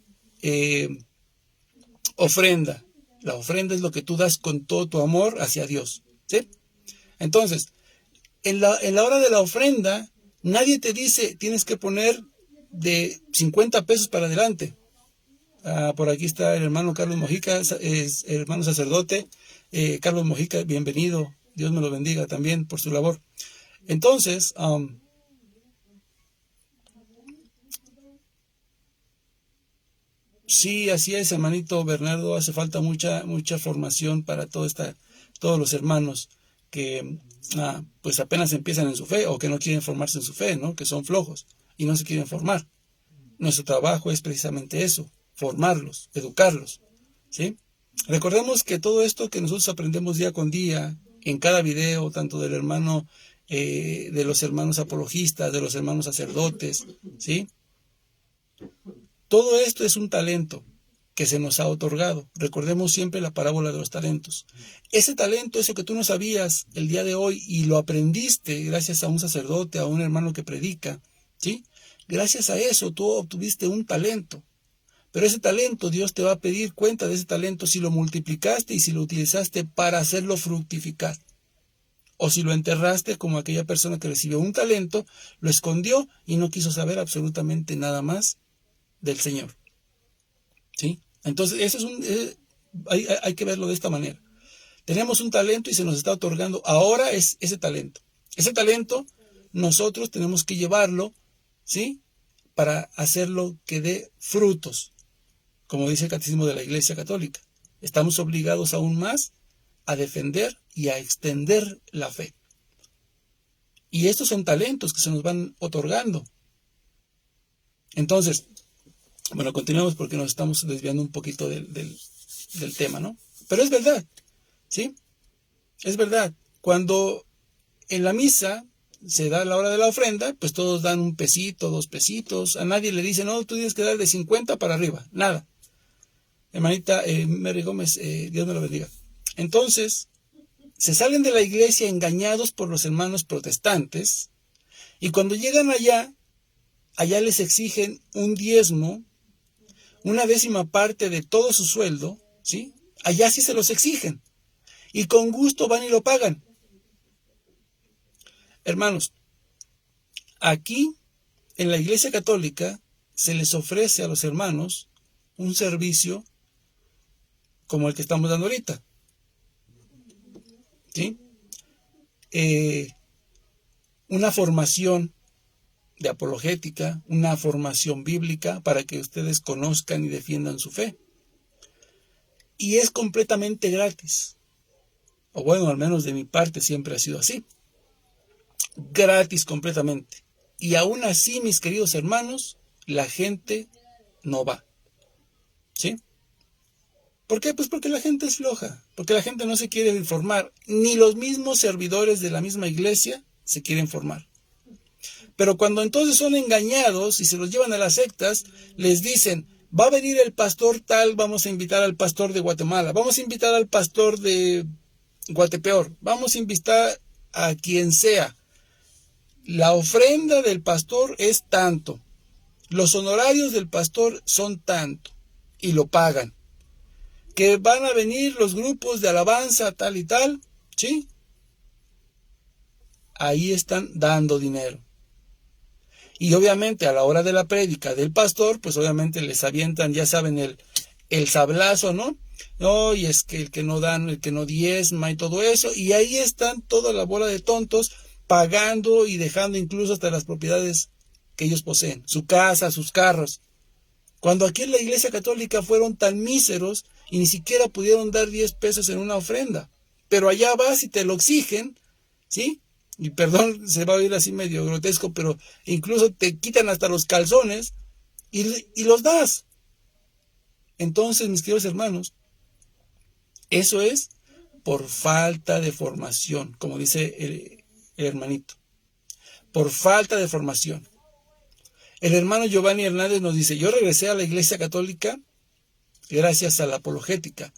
ofrenda. La ofrenda es lo que tú das con todo tu amor hacia Dios, ¿sí? Entonces, en la hora de la ofrenda, nadie te dice tienes que poner de 50 pesos para adelante. Por aquí está el hermano Carlos Mojica, es el hermano sacerdote. Carlos Mojica, bienvenido. Dios me lo bendiga también por su labor. Entonces, sí, así es, hermanito Bernardo, hace falta mucha formación para todos los hermanos que pues apenas empiezan en su fe o que no quieren formarse en su fe, ¿no? Que son flojos y no se quieren formar. Nuestro trabajo es precisamente eso, formarlos, educarlos, ¿sí? Recordemos que todo esto que nosotros aprendemos día con día, en cada video, tanto del hermano, de los hermanos apologistas, de los hermanos sacerdotes, ¿sí? Todo esto es un talento que se nos ha otorgado. Recordemos siempre la parábola de los talentos. Ese talento, eso que tú no sabías el día de hoy y lo aprendiste gracias a un sacerdote, a un hermano que predica, ¿sí? Gracias a eso tú obtuviste un talento. Pero ese talento, Dios te va a pedir cuenta de ese talento si lo multiplicaste y si lo utilizaste para hacerlo fructificar. O si lo enterraste como aquella persona que recibió un talento, lo escondió y no quiso saber absolutamente nada más del Señor. ¿Sí? Entonces, eso es hay que verlo de esta manera. Tenemos un talento y se nos está otorgando ahora es ese talento. Ese talento nosotros tenemos que llevarlo, ¿sí? Para hacerlo que dé frutos, como dice el Catecismo de la Iglesia Católica. Estamos obligados aún más a defender y a extender la fe. Y estos son talentos que se nos van otorgando. Entonces, bueno, continuamos porque nos estamos desviando un poquito del tema, ¿no? Pero es verdad, ¿sí? Es verdad. Cuando en la misa se da la hora de la ofrenda, pues todos dan un pesito, 2 pesitos. A nadie le dice, no, tú tienes que dar de 50 para arriba. Nada. Hermanita Mary Gómez, Dios me lo bendiga. Entonces, se salen de la iglesia engañados por los hermanos protestantes y cuando llegan allá les exigen un diezmo, una 10ª parte de todo su sueldo, ¿sí? Allá sí se los exigen y con gusto van y lo pagan. Hermanos, aquí en la Iglesia Católica se les ofrece a los hermanos un servicio como el que estamos dando ahorita. ¿Sí? Una formación de apologética, una formación bíblica para que ustedes conozcan y defiendan su fe. Y es completamente gratis. O bueno, al menos de mi parte siempre ha sido así. Gratis completamente. Y aún así, mis queridos hermanos, la gente no va. ¿Sí? ¿Por qué? Pues porque la gente es floja, porque la gente no se quiere informar, ni los mismos servidores de la misma iglesia se quieren formar. Pero cuando entonces son engañados y se los llevan a las sectas, les dicen, va a venir el pastor tal, vamos a invitar al pastor de Guatemala, vamos a invitar al pastor de Guatepeor, vamos a invitar a quien sea. La ofrenda del pastor es tanto, los honorarios del pastor son tanto, y lo pagan. Que van a venir los grupos de alabanza tal y tal, ¿sí? Ahí están dando dinero. Y obviamente a la hora de la prédica del pastor, pues obviamente les avientan, ya saben, el sablazo, ¿no? No, y es que el que no dan, el que no diezma y todo eso. Y ahí están toda la bola de tontos pagando y dejando incluso hasta las propiedades que ellos poseen, su casa, sus carros. Cuando aquí en la Iglesia Católica fueron tan míseros y ni siquiera pudieron dar 10 pesos en una ofrenda. Pero allá vas y te lo exigen, ¿sí? Y perdón, se va a oír así medio grotesco, pero incluso te quitan hasta los calzones y los das. Entonces, mis queridos hermanos, eso es por falta de formación, como dice el hermanito. Por falta de formación. El hermano Giovanni Hernández nos dice, yo regresé a la Iglesia Católica gracias a la apologética.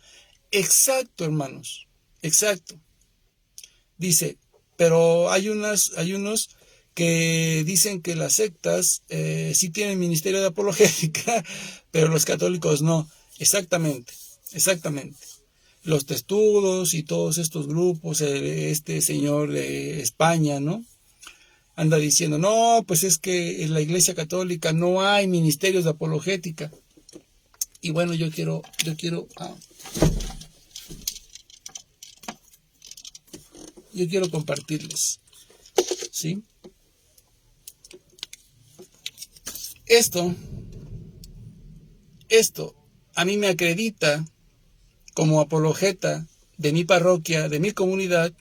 Exacto, hermanos, exacto. Dice, pero hay unos que dicen que las sectas sí tienen ministerio de apologética, pero los católicos no. Exactamente, exactamente. Los testudos y todos estos grupos, este señor de España, ¿no? Anda diciendo, no, pues es que en la Iglesia Católica no hay ministerios de apologética. Y bueno, yo quiero compartirles, ¿sí? Esto a mí me acredita como apologeta de mi parroquia, de mi comunidad,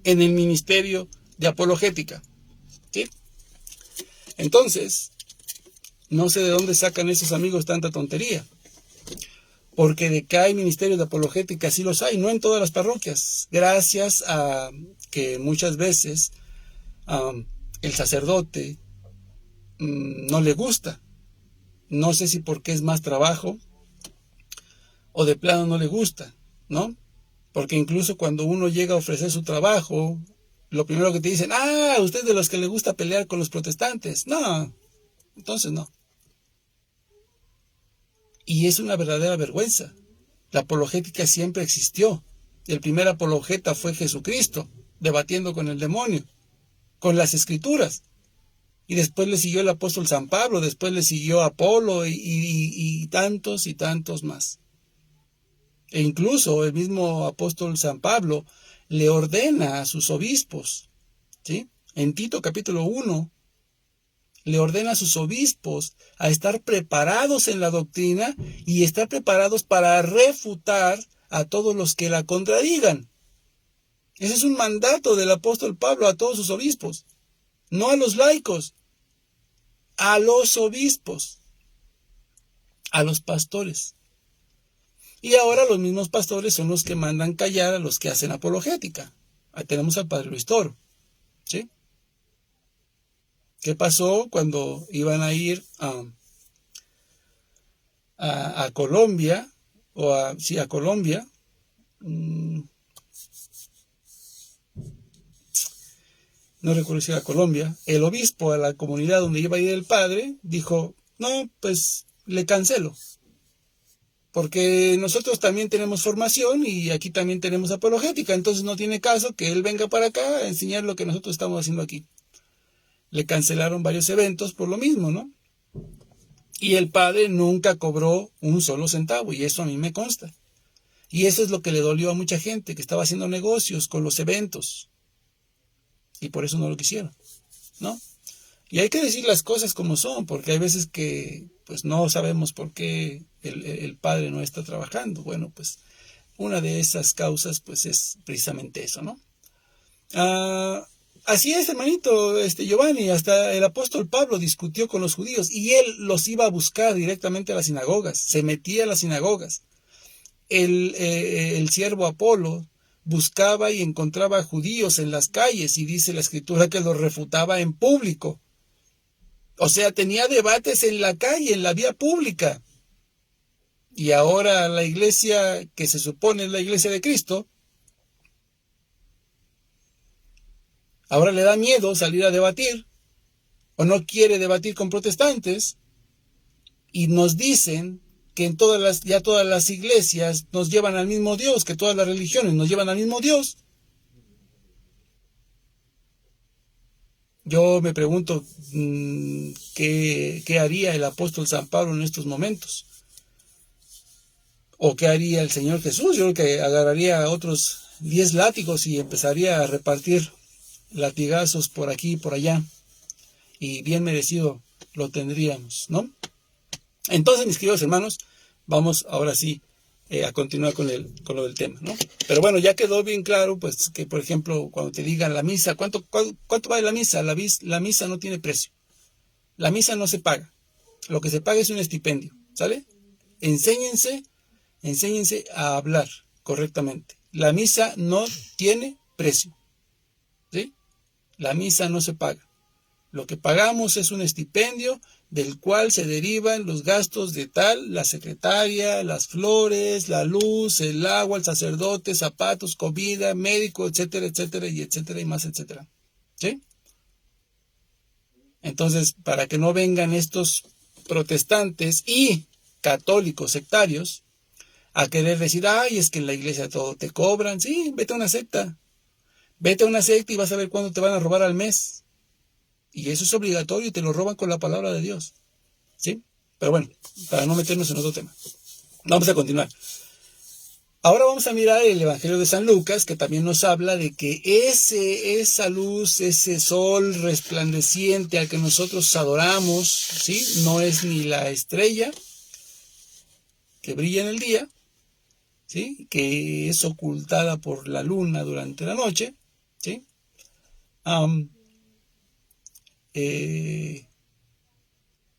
en el ministerio de apologética, ¿sí? Entonces, no sé de dónde sacan esos amigos tanta tontería, porque de que hay ministerios de apologética sí los hay, no en todas las parroquias, gracias a que muchas veces el sacerdote no le gusta, no sé si porque es más trabajo o de plano no le gusta, ¿no? Porque incluso cuando uno llega a ofrecer su trabajo, lo primero que te dicen, usted es de los que le gusta pelear con los protestantes. No, entonces no. Y es una verdadera vergüenza. La apologética siempre existió. El primer apologeta fue Jesucristo, debatiendo con el demonio, con las escrituras. Y después le siguió el apóstol San Pablo, después le siguió Apolo y tantos más. E incluso el mismo apóstol San Pablo le ordena a sus obispos, ¿sí? En Tito capítulo 1, le ordena a sus obispos a estar preparados en la doctrina y estar preparados para refutar a todos los que la contradigan. Ese es un mandato del apóstol Pablo a todos sus obispos, no a los laicos, a los obispos, a los pastores. Y ahora los mismos pastores son los que mandan callar a los que hacen apologética. Ahí tenemos al padre Luis Toro, ¿sí? ¿Qué pasó cuando iban a ir a Colombia? A Colombia. No recuerdo si era Colombia. El obispo a la comunidad donde iba a ir el padre dijo, no, pues le cancelo. Porque nosotros también tenemos formación y aquí también tenemos apologética. Entonces no tiene caso que él venga para acá a enseñar lo que nosotros estamos haciendo aquí. Le cancelaron varios eventos por lo mismo, ¿no? Y el padre nunca cobró un solo centavo, y eso a mí me consta. Y eso es lo que le dolió a mucha gente que estaba haciendo negocios con los eventos. Y por eso no lo quisieron, ¿no? Y hay que decir las cosas como son, porque hay veces que pues no sabemos por qué el padre no está trabajando. Bueno, pues una de esas causas pues es precisamente eso, ¿no? Así es, hermanito Giovanni, hasta el apóstol Pablo discutió con los judíos y él los iba a buscar directamente a las sinagogas, se metía a las sinagogas. El siervo Apolo buscaba y encontraba judíos en las calles y dice la escritura que los refutaba en público. O sea, tenía debates en la calle, en la vía pública. Y ahora la iglesia, que se supone es la iglesia de Cristo, ahora le da miedo salir a debatir, o no quiere debatir con protestantes, y nos dicen que todas las iglesias nos llevan al mismo Dios, que todas las religiones nos llevan al mismo Dios. Yo me pregunto, ¿qué haría el apóstol San Pablo en estos momentos? ¿O qué haría el Señor Jesús? Yo creo que agarraría otros 10 látigos y empezaría a repartir latigazos por aquí y por allá. Y bien merecido lo tendríamos, ¿no? Entonces, mis queridos hermanos, vamos ahora sí a continuar con lo del tema, ¿no? Pero bueno, ya quedó bien claro, pues, que por ejemplo, cuando te digan la misa, ¿cuánto vale la misa? La misa no tiene precio. La misa no se paga. Lo que se paga es un estipendio, ¿sale? Enséñense a hablar correctamente. La misa no tiene precio, ¿sí? La misa no se paga. Lo que pagamos es un estipendio del cual se derivan los gastos de la secretaria, las flores, la luz, el agua, el sacerdote, zapatos, comida, médico, etcétera, etcétera, y más, etcétera. ¿Sí? Entonces, para que no vengan estos protestantes y católicos sectarios a querer decir, ay, es que en la iglesia todo te cobran. Sí, vete a una secta. Vete a una secta y vas a ver cuándo te van a robar al mes. Y eso es obligatorio y te lo roban con la palabra de Dios. ¿Sí? Pero bueno, para no meternos en otro tema. Vamos a continuar. Ahora vamos a mirar el Evangelio de San Lucas, que también nos habla de que esa luz, ese sol resplandeciente al que nosotros adoramos, ¿sí? No es ni la estrella que brilla en el día, ¿sí? Que es ocultada por la luna durante la noche, ¿sí?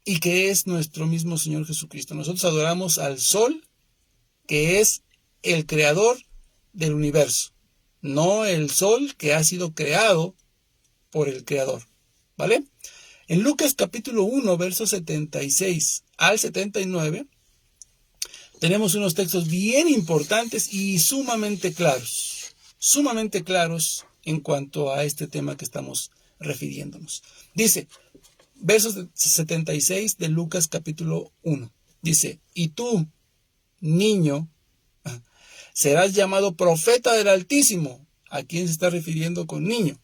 Y que es nuestro mismo Señor Jesucristo. Nosotros adoramos al sol, que es el creador del universo, no el sol que ha sido creado por el creador, ¿vale? En Lucas capítulo 1, versos 76 al 79, tenemos unos textos bien importantes y sumamente claros en cuanto a este tema que estamos refiriéndonos. Dice, versos 76 de Lucas capítulo 1. Dice, y tú, niño, serás llamado profeta del Altísimo. ¿A quién se está refiriendo con niño?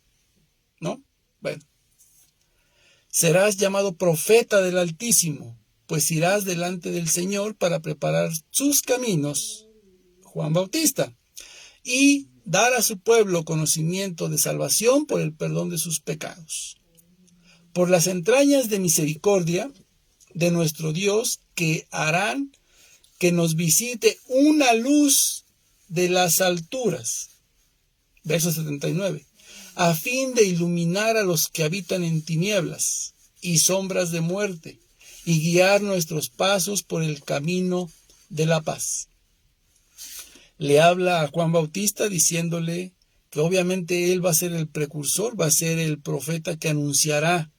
¿No? Bueno. Serás llamado profeta del Altísimo, pues irás delante del Señor para preparar sus caminos, Juan Bautista, y dar a su pueblo conocimiento de salvación por el perdón de sus pecados. Por las entrañas de misericordia de nuestro Dios, que harán que nos visite una luz de las alturas. Verso 79. A fin de iluminar a los que habitan en tinieblas y sombras de muerte, y guiar nuestros pasos por el camino de la paz. Le habla a Juan Bautista diciéndole que obviamente él va a ser el precursor, va a ser el profeta que anunciará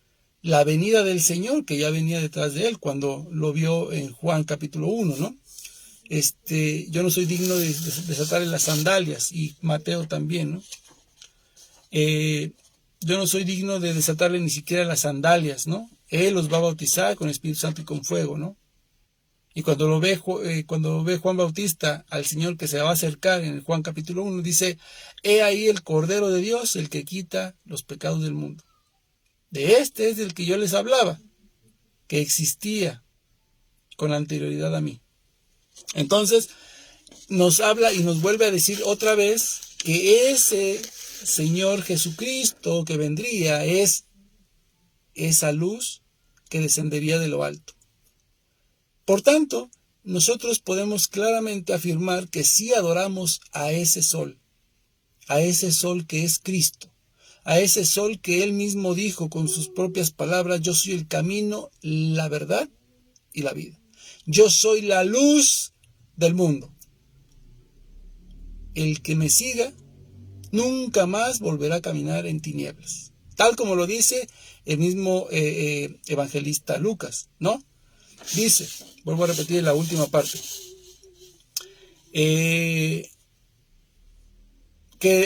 la venida del Señor, que ya venía detrás de él cuando lo vio en Juan capítulo 1, ¿no? Yo no soy digno de desatarle las sandalias, y Mateo también, ¿no? Yo no soy digno de desatarle ni siquiera las sandalias, ¿no? Él los va a bautizar con Espíritu Santo y con fuego, ¿no? Y cuando lo ve Juan Bautista al Señor que se va a acercar en Juan capítulo 1, dice, he ahí el Cordero de Dios, el que quita los pecados del mundo. De este es del que yo les hablaba, que existía con anterioridad a mí. Entonces, nos habla y nos vuelve a decir otra vez que ese Señor Jesucristo que vendría es esa luz que descendería de lo alto. Por tanto, nosotros podemos claramente afirmar que sí adoramos a ese sol que es Cristo, a ese sol que Él mismo dijo con sus propias palabras, yo soy el camino, la verdad y la vida. Yo soy la luz del mundo. El que me siga nunca más volverá a caminar en tinieblas. Tal como lo dice el mismo evangelista Lucas, ¿no? Dice, vuelvo a repetir la última parte, que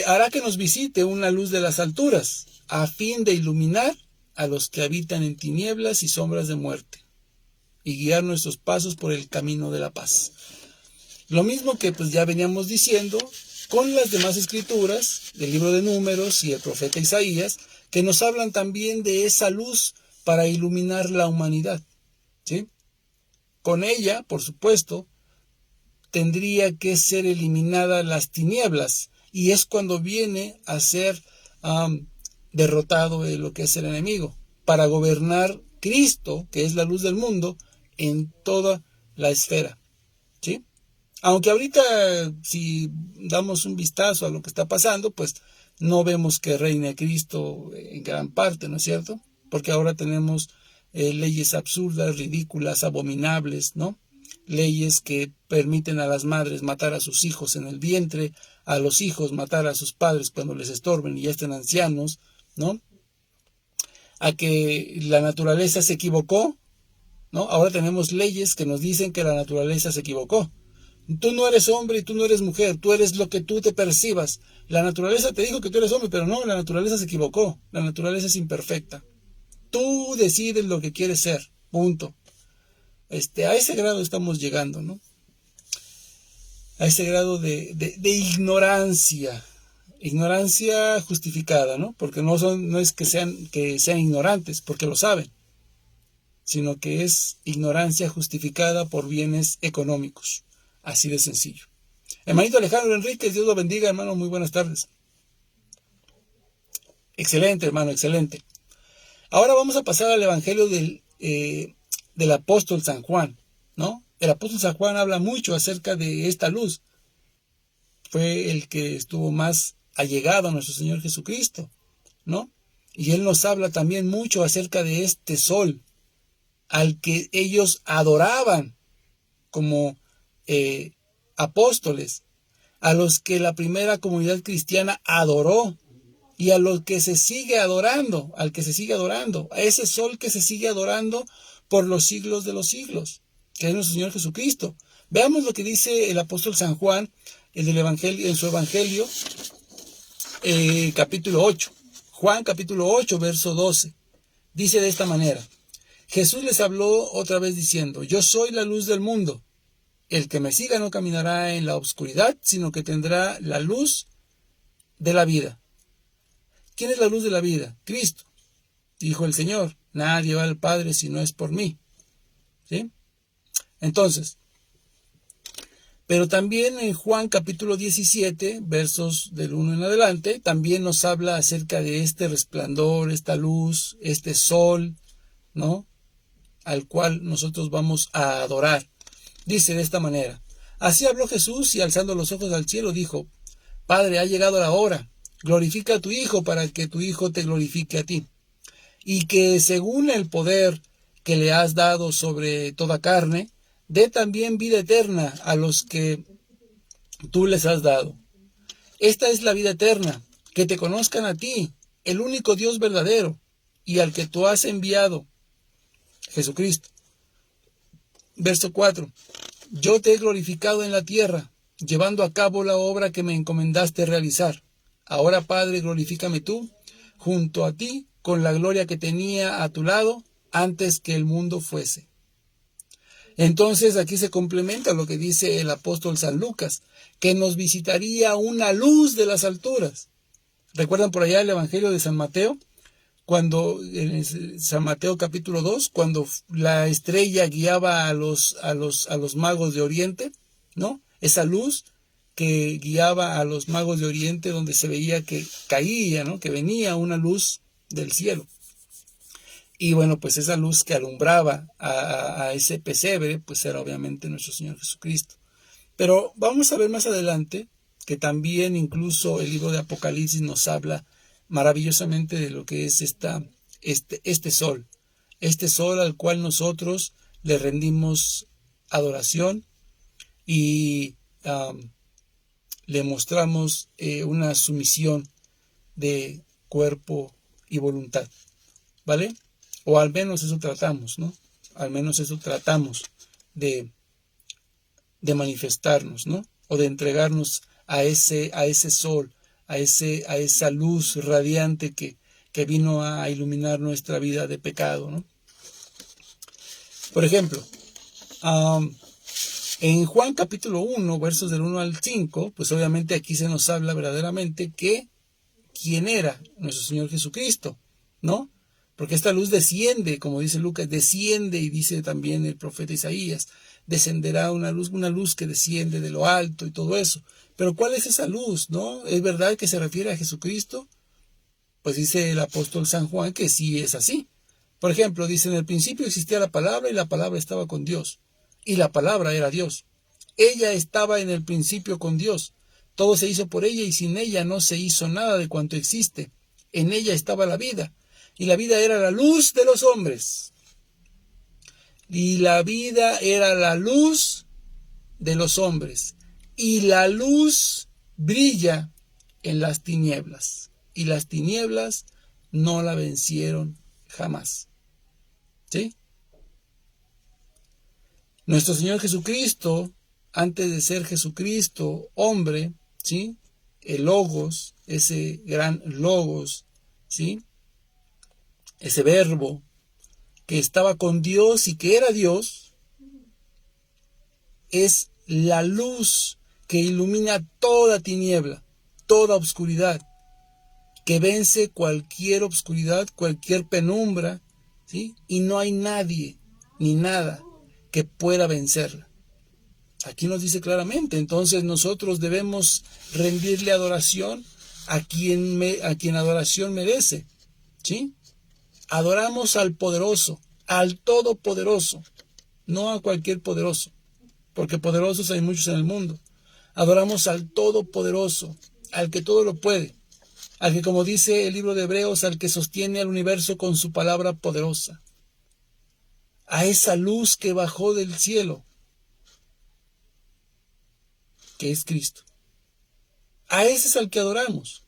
hará que nos visite una luz de las alturas, a fin de iluminar a los que habitan en tinieblas y sombras de muerte, y guiar nuestros pasos por el camino de la paz. Lo mismo que pues ya veníamos diciendo con las demás escrituras del libro de Números y el profeta Isaías, que nos hablan también de esa luz para iluminar la humanidad, ¿sí? Con ella, por supuesto, tendría que ser eliminadas las tinieblas, y es cuando viene a ser derrotado lo que es el enemigo, para gobernar Cristo, que es la luz del mundo, en toda la esfera, ¿sí? Aunque ahorita, si damos un vistazo a lo que está pasando, pues no vemos que reine Cristo en gran parte, ¿no es cierto? Porque ahora tenemos leyes absurdas, ridículas, abominables, ¿no? Leyes que permiten a las madres matar a sus hijos en el vientre, a los hijos matar a sus padres cuando les estorben y ya estén ancianos, ¿no? A que la naturaleza se equivocó, ¿no? Ahora tenemos leyes que nos dicen que la naturaleza se equivocó. Tú no eres hombre y tú no eres mujer, tú eres lo que tú te percibas. La naturaleza te dijo que tú eres hombre, pero no, la naturaleza se equivocó. La naturaleza es imperfecta. Tú decides lo que quieres ser, punto. A ese grado estamos llegando, ¿no? A ese grado de ignorancia. Ignorancia justificada, ¿no? Porque no es que sean ignorantes, porque lo saben, sino que es ignorancia justificada por bienes económicos. Así de sencillo. Hermanito Alejandro Enríquez, Dios lo bendiga, hermano, muy buenas tardes. Excelente, hermano, excelente. Ahora vamos a pasar al evangelio del apóstol San Juan, ¿no? El apóstol San Juan habla mucho acerca de esta luz. Fue el que estuvo más allegado a nuestro Señor Jesucristo, ¿no? Y él nos habla también mucho acerca de este sol, al que ellos adoraban como apóstoles, a los que la primera comunidad cristiana adoró, y a los que se sigue adorando, al que se sigue adorando, a ese sol que se sigue adorando por los siglos de los siglos, que es nuestro Señor Jesucristo. Veamos lo que dice el apóstol San Juan en su evangelio, capítulo 8. Juan capítulo 8, verso 12. Dice de esta manera: Jesús les habló otra vez diciendo: yo soy la luz del mundo. El que me siga no caminará en la oscuridad, sino que tendrá la luz de la vida. ¿Quién es la luz de la vida? Cristo. Dijo el Señor: nadie va al Padre si no es por mí. ¿Sí? Entonces, pero también en Juan capítulo 17, versos del 1 en adelante, también nos habla acerca de este resplandor, esta luz, este sol, ¿no? Al cual nosotros vamos a adorar. Dice de esta manera: así habló Jesús y alzando los ojos al cielo dijo: Padre, ha llegado la hora, glorifica a tu Hijo para que tu Hijo te glorifique a ti. Y que según el poder que le has dado sobre toda carne, dé también vida eterna a los que tú les has dado. Esta es la vida eterna, que te conozcan a ti, el único Dios verdadero, y al que tú has enviado, Jesucristo. Verso 4. Yo te he glorificado en la tierra, llevando a cabo la obra que me encomendaste realizar. Ahora, Padre, glorifícame tú, junto a ti, con la gloria que tenía a tu lado antes que el mundo fuese. Entonces aquí se complementa lo que dice el apóstol San Lucas, que nos visitaría una luz de las alturas. ¿Recuerdan por allá el Evangelio de San Mateo? Cuando en San Mateo capítulo 2, cuando la estrella guiaba a los magos de Oriente, ¿no? Esa luz que guiaba a los magos de Oriente, donde se veía que caía, ¿no? Que venía una luz del cielo. Y bueno, pues esa luz que alumbraba a ese pesebre, pues era obviamente nuestro Señor Jesucristo. Pero vamos a ver más adelante que también incluso el libro de Apocalipsis nos habla maravillosamente de lo que es este sol al cual nosotros le rendimos adoración y le mostramos una sumisión de cuerpo y voluntad, ¿vale? O al menos eso tratamos, ¿no? Al menos eso tratamos de manifestarnos, ¿no? O de entregarnos a ese sol, a esa luz radiante que vino a iluminar nuestra vida de pecado, ¿no? Por ejemplo, en Juan capítulo 1, versos del 1 al 5, pues obviamente aquí se nos habla verdaderamente que quién era nuestro Señor Jesucristo, ¿no? Porque esta luz desciende, como dice Lucas, desciende, y dice también el profeta Isaías, descenderá una luz que desciende de lo alto y todo eso. Pero ¿cuál es esa luz, no? ¿Es verdad que se refiere a Jesucristo? Pues dice el apóstol San Juan que sí es así. Por ejemplo, dice: en el principio existía la palabra y la palabra estaba con Dios, y la palabra era Dios. Ella estaba en el principio con Dios. Todo se hizo por ella y sin ella no se hizo nada de cuanto existe. En ella estaba la vida, y la vida era la luz de los hombres. Y la vida era la luz de los hombres. Y la luz brilla en las tinieblas. Y las tinieblas no la vencieron jamás. ¿Sí? Nuestro Señor Jesucristo, antes de ser Jesucristo, hombre, ¿sí? El Logos, ese gran Logos, ¿sí? Ese verbo que estaba con Dios y que era Dios, es la luz que ilumina toda tiniebla, toda obscuridad, que vence cualquier obscuridad, cualquier penumbra, ¿sí? Y no hay nadie ni nada que pueda vencerla. Aquí nos dice claramente. Entonces nosotros debemos rendirle adoración a quien adoración merece, ¿sí? Adoramos al poderoso, al todopoderoso, no a cualquier poderoso, porque poderosos hay muchos en el mundo. Adoramos al todopoderoso, al que todo lo puede, al que, como dice el libro de Hebreos, al que sostiene al universo con su palabra poderosa, a esa luz que bajó del cielo, que es Cristo. A ese es al que adoramos.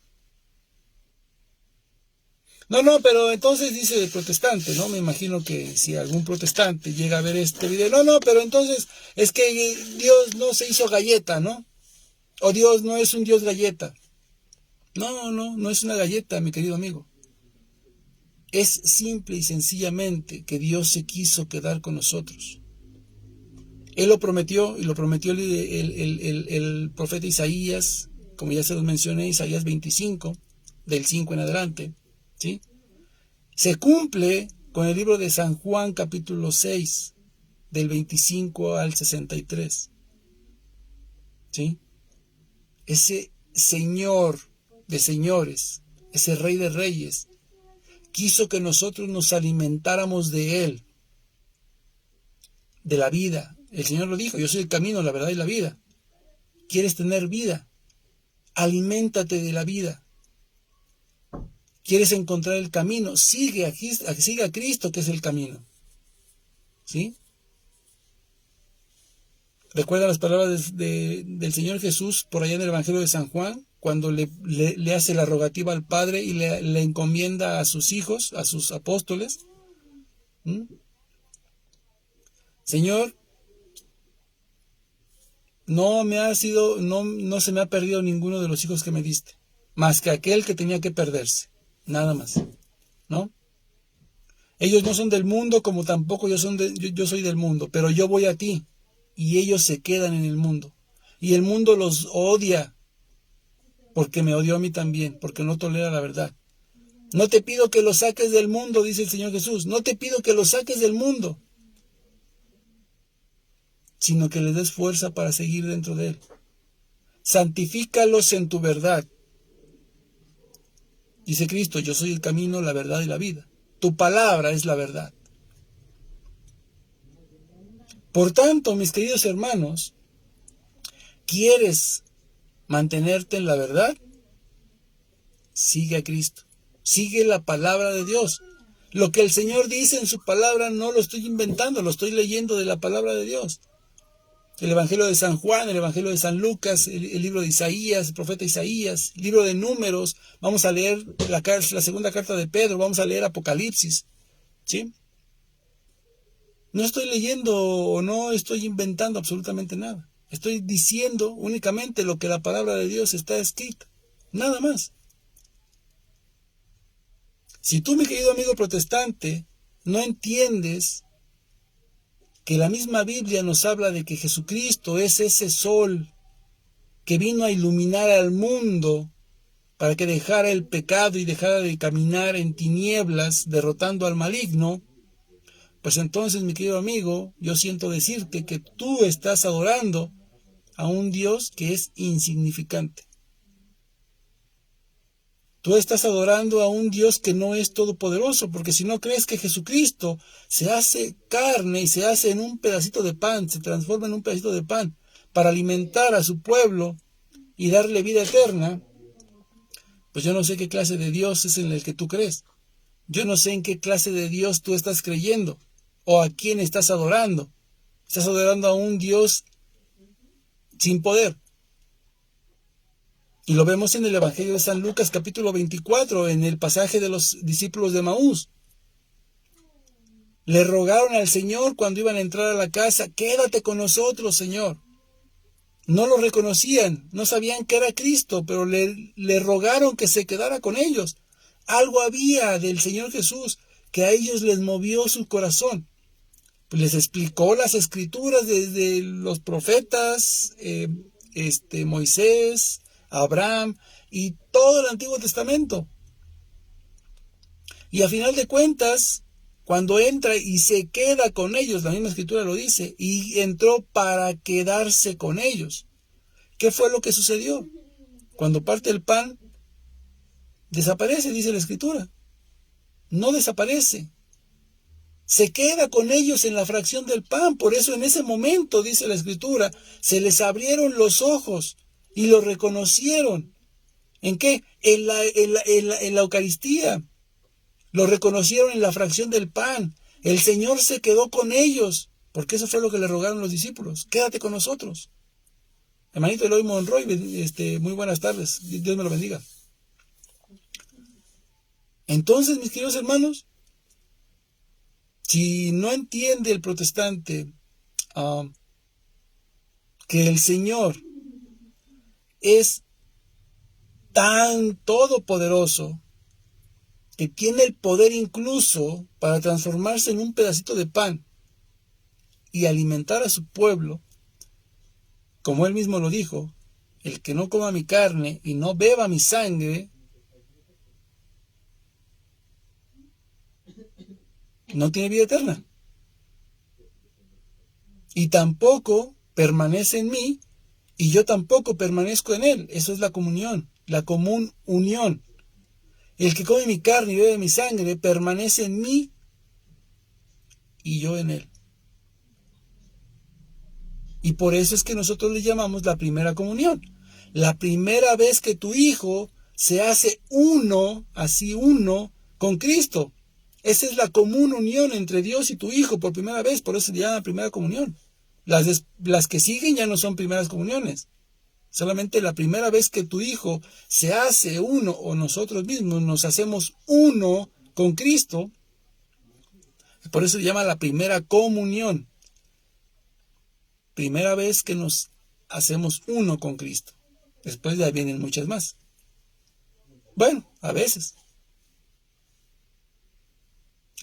No, pero entonces dice el protestante, ¿no? Me imagino que si algún protestante llega a ver este video, no, pero entonces es que Dios no se hizo galleta, ¿no? O Dios no es un Dios galleta. No es una galleta, mi querido amigo. Es simple y sencillamente que Dios se quiso quedar con nosotros. Él lo prometió, y lo prometió el profeta Isaías, como ya se los mencioné, Isaías 25, del 5 en adelante, ¿sí? Se cumple con el libro de San Juan, capítulo 6, del 25 al 63, ¿sí? Ese Señor de señores, ese Rey de reyes, quiso que nosotros nos alimentáramos de Él, de la vida. El Señor lo dijo: yo soy el camino, la verdad y la vida. ¿Quieres tener vida? Aliméntate de la vida. ¿Quieres encontrar el camino? Sigue a Cristo, que es el camino. ¿Sí? ¿Recuerda las palabras del Señor Jesús por allá en el Evangelio de San Juan? Cuando le hace la rogativa al Padre y le encomienda a sus hijos, a sus apóstoles. Señor, no se me ha perdido ninguno de los hijos que me diste, más que aquel que tenía que perderse, nada más, ¿no? Ellos no son del mundo, como tampoco yo soy del mundo, pero yo voy a ti, y ellos se quedan en el mundo, y el mundo los odia, porque me odió a mí también, porque no tolera la verdad. No te pido que los saques del mundo, dice el Señor Jesús, no te pido que los saques del mundo, sino que les des fuerza para seguir dentro de él. Santifícalos en tu verdad. Dice Cristo: yo soy el camino, la verdad y la vida. Tu palabra es la verdad. Por tanto, mis queridos hermanos, ¿quieres mantenerte en la verdad? Sigue a Cristo. Sigue la palabra de Dios. Lo que el Señor dice en su palabra no lo estoy inventando, lo estoy leyendo de la palabra de Dios. El Evangelio de San Juan, el Evangelio de San Lucas, el libro de Isaías, el profeta Isaías, el libro de Números, vamos a leer la segunda carta de Pedro, vamos a leer Apocalipsis, ¿sí? No estoy leyendo o no estoy inventando absolutamente nada. Estoy diciendo únicamente lo que la palabra de Dios está escrita, nada más. Si tú, mi querido amigo protestante, no entiendes que la misma Biblia nos habla de que Jesucristo es ese sol que vino a iluminar al mundo para que dejara el pecado y dejara de caminar en tinieblas derrotando al maligno, pues entonces, mi querido amigo, yo siento decirte que tú estás adorando a un Dios que es insignificante. Tú estás adorando a un Dios que no es todopoderoso, porque si no crees que Jesucristo se hace carne y se hace en un pedacito de pan, se transforma en un pedacito de pan para alimentar a su pueblo y darle vida eterna, pues yo no sé qué clase de Dios es en el que tú crees. Yo no sé en qué clase de Dios tú estás creyendo o a quién estás adorando. Estás adorando a un Dios sin poder. Y lo vemos en el Evangelio de San Lucas, capítulo 24, en el pasaje de los discípulos de Maús. Le rogaron al Señor cuando iban a entrar a la casa: quédate con nosotros, Señor. No lo reconocían, no sabían que era Cristo, pero le rogaron que se quedara con ellos. Algo había del Señor Jesús que a ellos les movió su corazón. Pues les explicó las escrituras desde los profetas, Moisés, Abraham y todo el Antiguo Testamento. Y a final de cuentas, cuando entra y se queda con ellos, la misma escritura lo dice, y entró para quedarse con ellos. ¿Qué fue lo que sucedió? Cuando parte el pan, desaparece, dice la escritura. No desaparece. Se queda con ellos en la fracción del pan. Por eso en ese momento, dice la escritura, se les abrieron los ojos y lo reconocieron. ¿En qué? En la Eucaristía. Lo reconocieron en la fracción del pan. El Señor se quedó con ellos, porque eso fue lo que le rogaron los discípulos: quédate con nosotros. Hermanito Eloy Monroy, muy buenas tardes, Dios me lo bendiga. Entonces, mis queridos hermanos, si no entiende el protestante que el Señor es tan todopoderoso, que tiene el poder incluso para transformarse en un pedacito de pan y alimentar a su pueblo, como él mismo lo dijo, el que no coma mi carne y no beba mi sangre, no tiene vida eterna. Y tampoco permanece en mí, y yo tampoco permanezco en él. Eso es la comunión, la común unión. El que come mi carne y bebe mi sangre permanece en mí y yo en él. Y por eso es que nosotros le llamamos la primera comunión. La primera vez que tu hijo se hace uno, así uno, con Cristo. Esa es la común unión entre Dios y tu hijo por primera vez, por eso se llama primera comunión. Las que siguen ya no son primeras comuniones. Solamente la primera vez que tu hijo se hace uno o nosotros mismos nos hacemos uno con Cristo, por eso se llama la primera comunión. Primera vez que nos hacemos uno con Cristo. Después ya vienen muchas más. Bueno, a veces.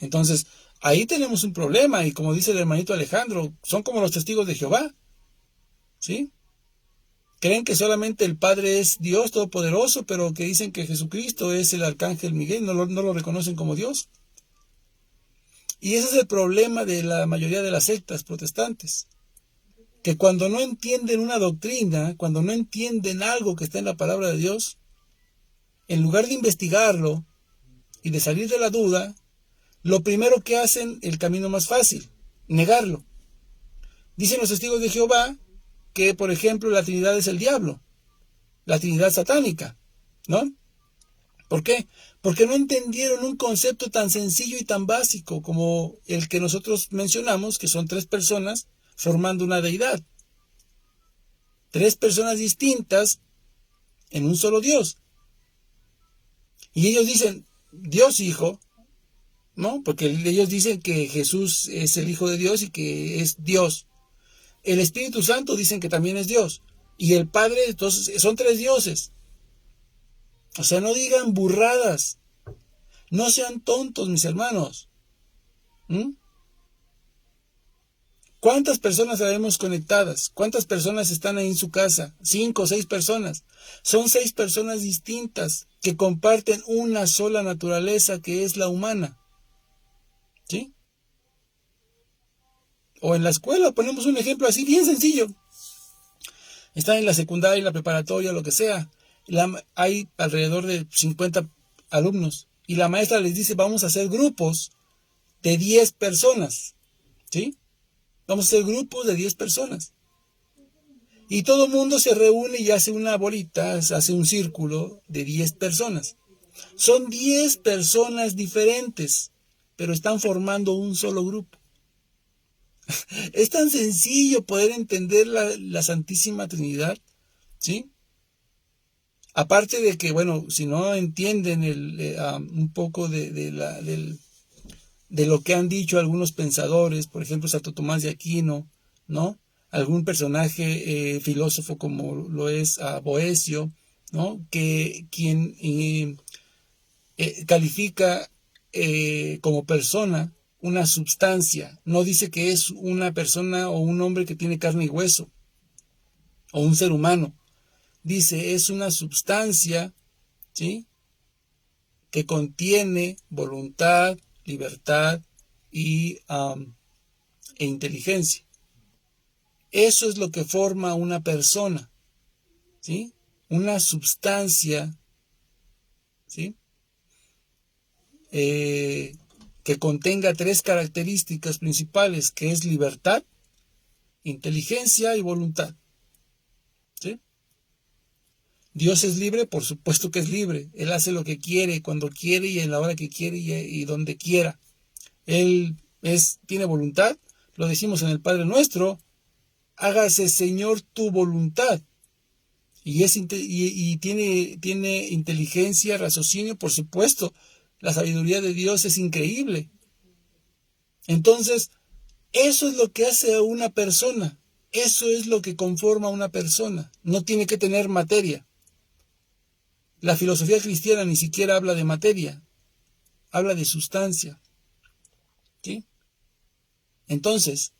Entonces, ahí tenemos un problema y como dice el hermanito Alejandro, son como los testigos de Jehová. ¿Sí? Creen que solamente el Padre es Dios Todopoderoso, pero que dicen que Jesucristo es el Arcángel Miguel, no lo reconocen como Dios. Y ese es el problema de la mayoría de las sectas protestantes, que cuando no entienden una doctrina, cuando no entienden algo que está en la palabra de Dios, en lugar de investigarlo y de salir de la duda, lo primero que hacen, el camino más fácil, negarlo. Dicen los testigos de Jehová que, por ejemplo, la Trinidad es el diablo, la Trinidad satánica, ¿no? ¿Por qué? Porque no entendieron un concepto tan sencillo y tan básico como el que nosotros mencionamos, que son 3 personas formando una deidad. 3 personas distintas en un solo Dios. Y ellos dicen, Dios Hijo, ¿no? Porque ellos dicen que Jesús es el Hijo de Dios y que es Dios. El Espíritu Santo dicen que también es Dios. Y el Padre, entonces, son 3 dioses. O sea, no digan burradas. No sean tontos, mis hermanos. ¿Cuántas personas sabemos conectadas? ¿Cuántas personas están ahí en su casa? 5 o 6 personas. Son 6 personas distintas que comparten una sola naturaleza que es la humana. ¿Sí? O en la escuela, ponemos un ejemplo así bien sencillo. Están en la secundaria, la preparatoria, lo que sea. Hay alrededor de 50 alumnos. Y la maestra les dice, vamos a hacer grupos de 10 personas. ¿Sí? Vamos a hacer grupos de 10 personas. Y todo el mundo se reúne y hace una bolita, hace un círculo de 10 personas. Son 10 personas diferentes, pero están formando un solo grupo. Es tan sencillo poder entender la Santísima Trinidad, ¿sí? Aparte de que, bueno, si no entienden un poco de lo que han dicho algunos pensadores, por ejemplo, Santo Tomás de Aquino, ¿no? Algún personaje filósofo como lo es Boecio, ¿no? Que quien califica como persona una substancia, no dice que es una persona o un hombre que tiene carne y hueso, o un ser humano, dice es una substancia, ¿sí? Que contiene voluntad, libertad e inteligencia. Eso es lo que forma una persona, ¿sí? Una substancia, ¿sí? Que contenga 3 características principales, que es libertad, inteligencia y voluntad. ¿Sí? Dios es libre, por supuesto que es libre. Él hace lo que quiere, cuando quiere y en la hora que quiere y donde quiera. Él tiene voluntad, lo decimos en el Padre Nuestro, hágase Señor tu voluntad. Y tiene inteligencia, raciocinio, por supuesto. La sabiduría de Dios es increíble. Entonces, eso es lo que hace a una persona. Eso es lo que conforma a una persona. No tiene que tener materia. La filosofía cristiana ni siquiera habla de materia. habla de sustancia. ¿Sí? Entonces,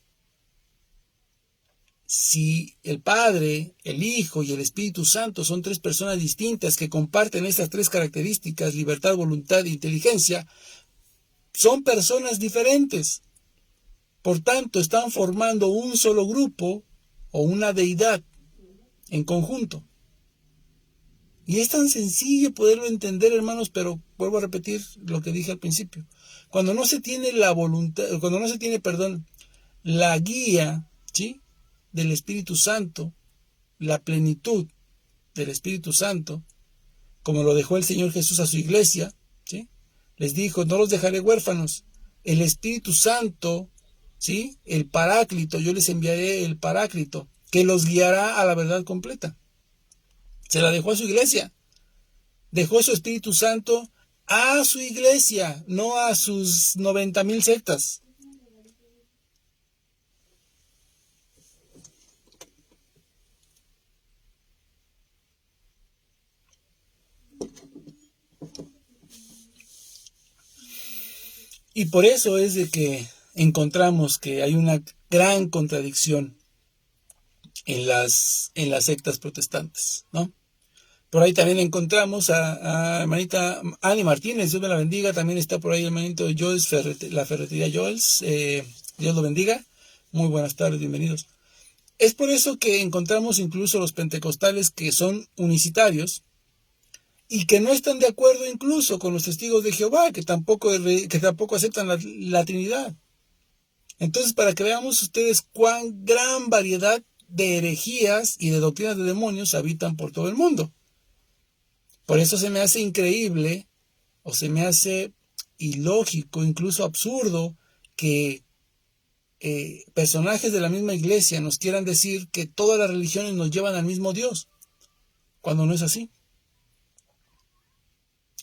si el Padre, el Hijo y el Espíritu Santo son tres personas distintas que comparten estas tres características, libertad, voluntad e inteligencia, son personas diferentes. Por tanto, están formando un solo grupo o una deidad en conjunto. Y es tan sencillo poderlo entender, hermanos, pero vuelvo a repetir lo que dije al principio. Cuando no se tiene la voluntad, cuando no se tiene, la guía, ¿sí?, del Espíritu Santo, la plenitud del Espíritu Santo, como lo dejó el Señor Jesús a su iglesia, ¿sí?, les dijo, no los dejaré huérfanos. El Espíritu Santo, ¿sí?, el Paráclito, yo les enviaré el Paráclito, que los guiará a la verdad completa. Se la dejó a su iglesia. Dejó su Espíritu Santo a su iglesia, no a sus 90,000 sectas. Y por eso es de que encontramos que hay una gran contradicción en las sectas protestantes, ¿no? Por ahí también encontramos a hermanita Annie Martínez, Dios me la bendiga. También está por ahí el hermanito Joels, la ferretería Joels. Dios lo bendiga. Muy buenas tardes, bienvenidos. Es por eso que encontramos incluso los pentecostales que son unicitarios y que no están de acuerdo incluso con los testigos de Jehová, que tampoco aceptan la Trinidad. Entonces, para que veamos ustedes cuán gran variedad de herejías y de doctrinas de demonios habitan por todo el mundo. Por eso se me hace increíble, o se me hace ilógico, incluso absurdo, que personajes de la misma iglesia nos quieran decir que todas las religiones nos llevan al mismo Dios, cuando no es así.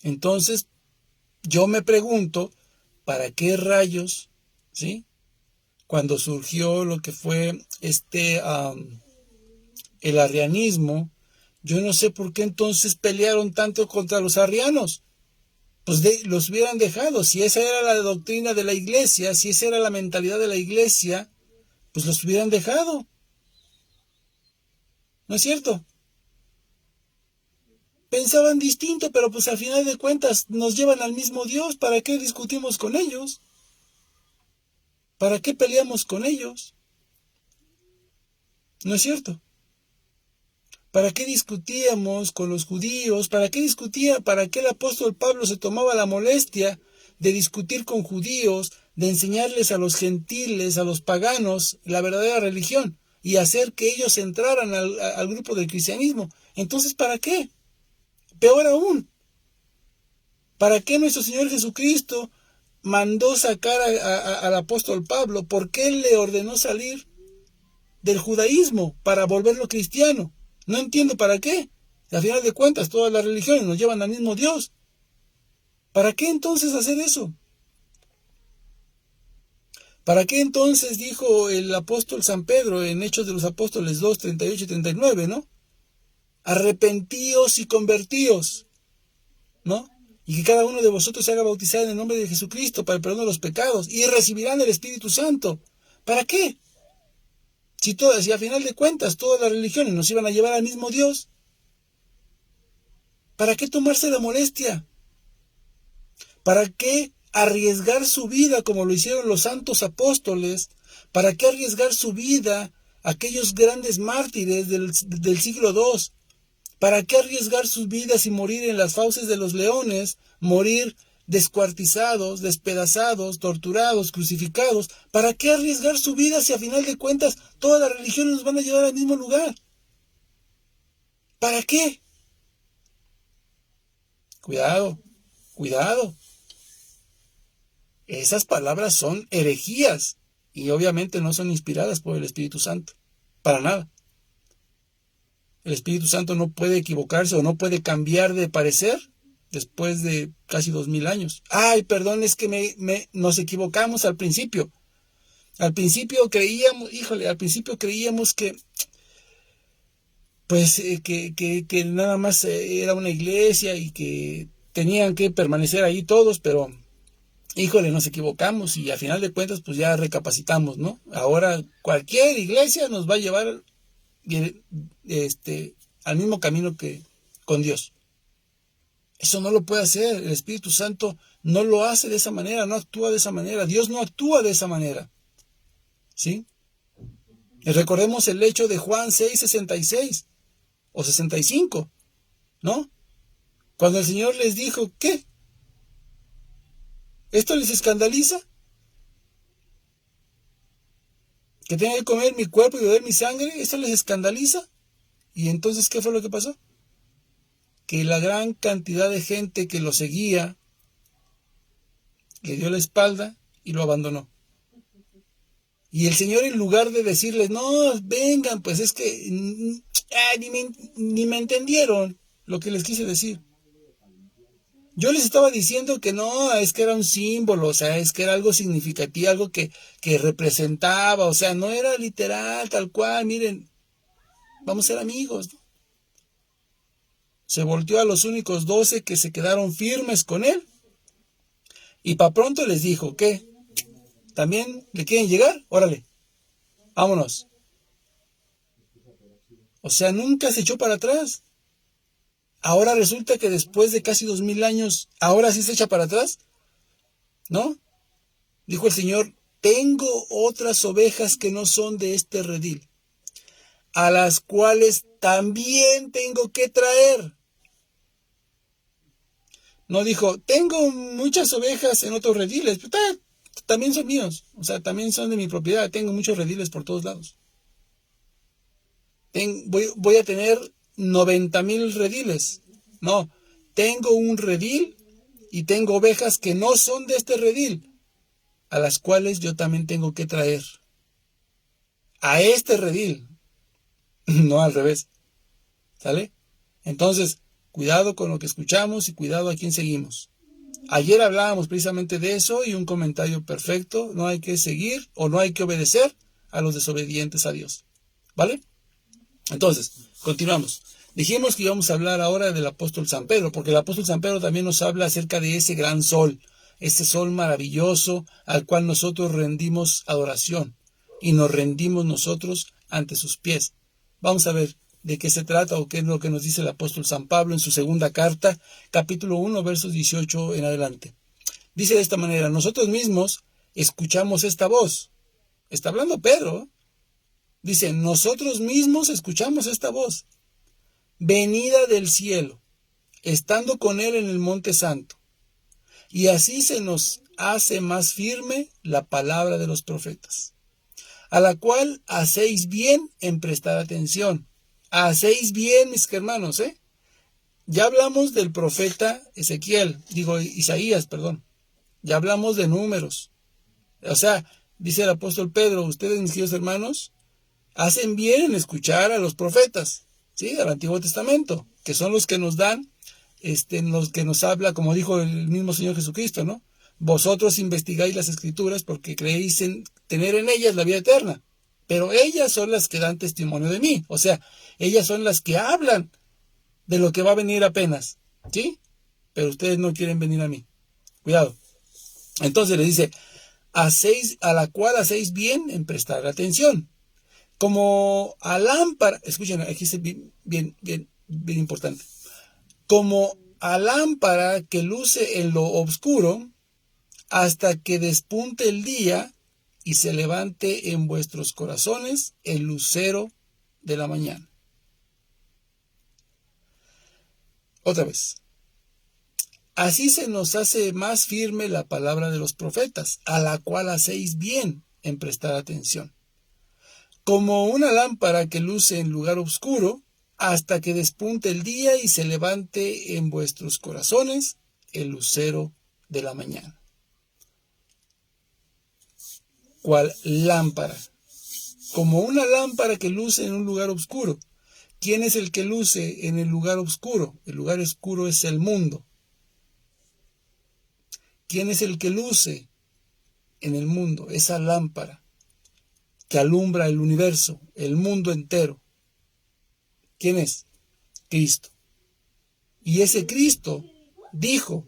Entonces, yo me pregunto, ¿para qué rayos, sí?, cuando surgió lo que fue el arrianismo, yo no sé por qué entonces pelearon tanto contra los arrianos. Pues los hubieran dejado. Si esa era la doctrina de la iglesia, si esa era la mentalidad de la iglesia, pues los hubieran dejado. ¿No es cierto? Pensaban distinto, pero pues al final de cuentas nos llevan al mismo Dios. ¿Para qué discutimos con ellos? ¿Para qué peleamos con ellos? ¿No es cierto? ¿Para qué discutíamos con los judíos? ¿Para qué el apóstol Pablo se tomaba la molestia de discutir con judíos, de enseñarles a los gentiles, a los paganos, la verdadera religión y hacer que ellos entraran al grupo del cristianismo? Entonces, ¿para qué? Peor aún, ¿para qué nuestro Señor Jesucristo mandó sacar al apóstol Pablo? ¿Por qué él le ordenó salir del judaísmo para volverlo cristiano? No entiendo para qué. Al final de cuentas, todas las religiones nos llevan al mismo Dios. ¿Para qué entonces hacer eso? ¿Para qué entonces dijo el apóstol San Pedro en Hechos de los Apóstoles 2, 38 y 39, ¿no? Arrepentíos y convertíos, ¿no? Y que cada uno de vosotros se haga bautizar en el nombre de Jesucristo para el perdón de los pecados y recibirán el Espíritu Santo. ¿Para qué? Si a final de cuentas todas las religiones nos iban a llevar al mismo Dios, ¿para qué tomarse la molestia? ¿Para qué arriesgar su vida como lo hicieron los santos apóstoles? ¿Para qué arriesgar su vida aquellos grandes mártires del siglo II? ¿Para qué arriesgar sus vidas y morir en las fauces de los leones? Morir descuartizados, despedazados, torturados, crucificados. ¿Para qué arriesgar su vida si a final de cuentas todas las religiones nos van a llevar al mismo lugar? ¿Para qué? Cuidado, cuidado. Esas palabras son herejías y obviamente no son inspiradas por el Espíritu Santo. Para nada. El Espíritu Santo no puede equivocarse o no puede cambiar de parecer después de casi 2000 años. Ay, perdón, es que nos equivocamos al principio. Al principio creíamos que pues que nada más era una iglesia y que tenían que permanecer ahí todos, pero híjole, nos equivocamos y a final de cuentas pues ya recapacitamos, ¿no? Ahora cualquier iglesia nos va a llevar al mismo camino que con Dios. Eso no lo puede hacer. El Espíritu Santo no lo hace de esa manera, no actúa de esa manera. Dios no actúa de esa manera. ¿Sí? Y recordemos el hecho de Juan 6:66 o 65, ¿no? Cuando el Señor les dijo, ¿qué? ¿Esto les escandaliza? ¿Que tengan que comer mi cuerpo y beber mi sangre? ¿Esto les escandaliza? Y entonces, ¿qué fue lo que pasó? Que la gran cantidad de gente que lo seguía le dio la espalda y lo abandonó. Y el Señor, en lugar de decirles, no, vengan, pues es que ni me entendieron lo que les quise decir. Yo les estaba diciendo que no, es que era un símbolo, o sea, es que era algo significativo, algo que representaba, o sea, no era literal, tal cual, miren, vamos a ser amigos, ¿no? Se volteó a los únicos 12 que se quedaron firmes con él y para pronto les dijo, ¿qué? ¿También le quieren llegar? Órale, vámonos. O sea, nunca se echó para atrás. Ahora resulta que después de casi 2000 años, ahora sí se echa para atrás, ¿no? Dijo el Señor, tengo otras ovejas que no son de este redil, a las cuales también tengo que traer. No dijo, tengo muchas ovejas en otros rediles, pero también son míos, o sea, también son de mi propiedad, tengo muchos rediles por todos lados. Voy a tener 90,000 rediles. No, tengo un redil y tengo ovejas que no son de este redil, a las cuales yo también tengo que traer. A este redil, no al revés. ¿Sale? Entonces, cuidado con lo que escuchamos y cuidado a quién seguimos. Ayer hablábamos precisamente de eso y un comentario perfecto, no hay que seguir o no hay que obedecer a los desobedientes a Dios. ¿Vale? Entonces, continuamos. Dijimos que íbamos a hablar ahora del apóstol San Pedro, porque el apóstol San Pedro también nos habla acerca de ese gran sol, ese sol maravilloso al cual nosotros rendimos adoración y nos rendimos nosotros ante sus pies. Vamos a ver de qué se trata o qué es lo que nos dice el apóstol San Pablo en su segunda carta, capítulo 1, versos 18 en adelante. Dice de esta manera, nosotros mismos escuchamos esta voz. Está hablando Pedro. Dice, nosotros mismos escuchamos esta voz, venida del cielo, estando con él en el monte santo. Y así se nos hace más firme la palabra de los profetas, a la cual hacéis bien en prestar atención. Hacéis bien, mis hermanos, ¿eh? Ya hablamos del profeta Isaías, perdón. Ya hablamos de números. O sea, dice el apóstol Pedro, ustedes, mis queridos hermanos, hacen bien en escuchar a los profetas, ¿sí? Del Antiguo Testamento, que son los que nos dan, los que nos habla, como dijo el mismo Señor Jesucristo, ¿no? Vosotros investigáis las Escrituras porque creéis en tener en ellas la vida eterna, pero ellas son las que dan testimonio de mí, o sea, ellas son las que hablan de lo que va a venir apenas, ¿sí? Pero ustedes no quieren venir a mí. Cuidado. Entonces le dice, a la cual hacéis bien en prestar atención. Como a lámpara, escuchen, aquí es bien importante. Como a lámpara que luce en lo oscuro, hasta que despunte el día y se levante en vuestros corazones el lucero de la mañana. Otra vez. Así se nos hace más firme la palabra de los profetas, a la cual hacéis bien en prestar atención. Como una lámpara que luce en lugar oscuro, hasta que despunte el día y se levante en vuestros corazones el lucero de la mañana. ¿Cuál lámpara? Como una lámpara que luce en un lugar oscuro. ¿Quién es el que luce en el lugar oscuro? El lugar oscuro es el mundo. ¿Quién es el que luce en el mundo? Esa lámpara que alumbra el universo, el mundo entero. ¿Quién es? Cristo. Y ese Cristo dijo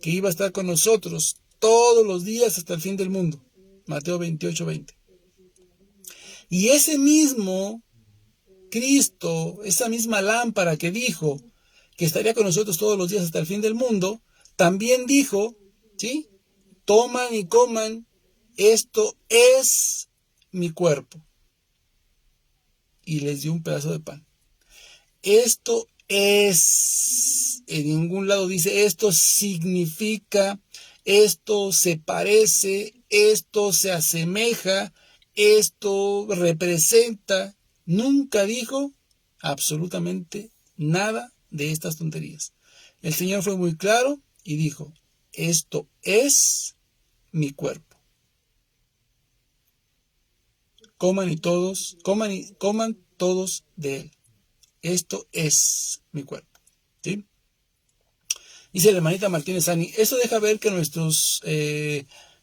que iba a estar con nosotros todos los días hasta el fin del mundo. Mateo 28:20. Y ese mismo Cristo, esa misma lámpara que dijo que estaría con nosotros todos los días hasta el fin del mundo, también dijo, ¿sí? Toman y coman, esto es mi cuerpo. Y les dio un pedazo de pan. Esto es, en ningún lado dice, esto significa, esto se parece, esto se asemeja, esto representa. Nunca dijo absolutamente nada de estas tonterías. El Señor fue muy claro y dijo, esto es mi cuerpo. Coman todos de él. Esto es mi cuerpo. ¿Sí? Dice la hermanita Martínez Ani, eso deja ver que nuestros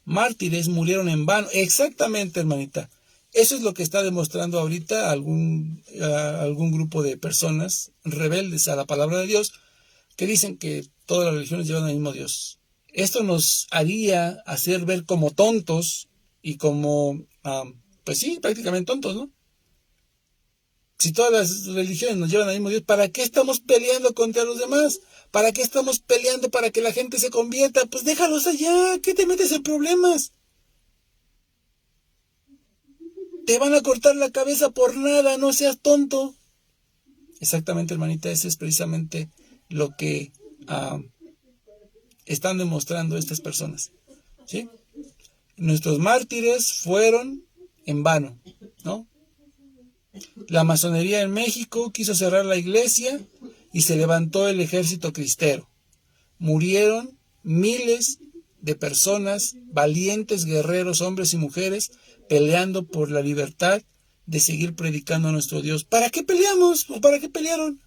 mártires murieron en vano. Exactamente, hermanita. Eso es lo que está demostrando ahorita algún grupo de personas rebeldes a la palabra de Dios que dicen que todas las religiones llevan al mismo Dios. Esto nos haría hacer ver como tontos y como, pues sí, prácticamente tontos, ¿no? Si todas las religiones nos llevan al mismo Dios, ¿para qué estamos peleando contra los demás? ¿Para qué estamos peleando para que la gente se convierta? Pues déjalos allá, ¿qué te metes en problemas? Te van a cortar la cabeza por nada, no seas tonto. Exactamente, hermanita, ese es precisamente lo que están demostrando estas personas. ¿Sí? Nuestros mártires fueron en vano, ¿no? La masonería en México quiso cerrar la iglesia y se levantó el ejército cristero. Murieron miles de personas, valientes guerreros, hombres y mujeres, peleando por la libertad de seguir predicando a nuestro Dios. ¿Para qué peleamos? ¿O para qué pelearon?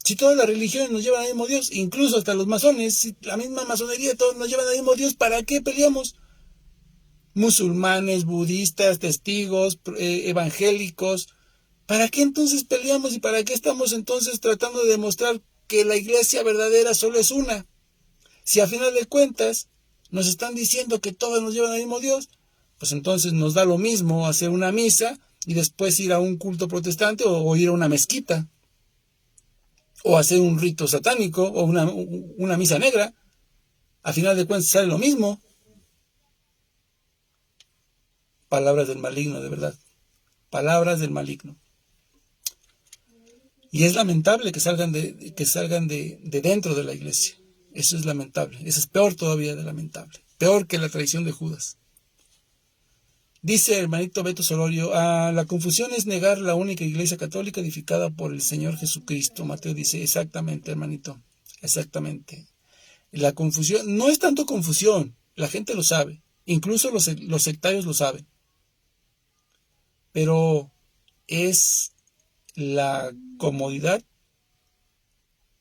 Si todas las religiones nos llevan al mismo Dios, incluso hasta los masones, si la misma masonería, todos nos llevan al mismo Dios, ¿para qué peleamos? Musulmanes, budistas, testigos, evangélicos, ¿para qué entonces peleamos y para qué estamos entonces tratando de demostrar que la iglesia verdadera solo es una? Si a final de cuentas nos están diciendo que todos nos llevan al mismo Dios, pues entonces nos da lo mismo hacer una misa y después ir a un culto protestante o ir a una mezquita, o hacer un rito satánico o una misa negra. A final de cuentas sale lo mismo. Palabras del maligno, de verdad. Palabras del maligno. Y es lamentable que salgan de dentro de la iglesia. Eso es lamentable. Eso es peor todavía de lamentable. Peor que la traición de Judas. Dice el hermanito Beto Solorio, la confusión es negar la única iglesia católica edificada por el Señor Jesucristo. Mateo dice, exactamente, hermanito, exactamente. La confusión, no es tanto confusión, la gente lo sabe, incluso los sectarios lo saben. Pero es la comodidad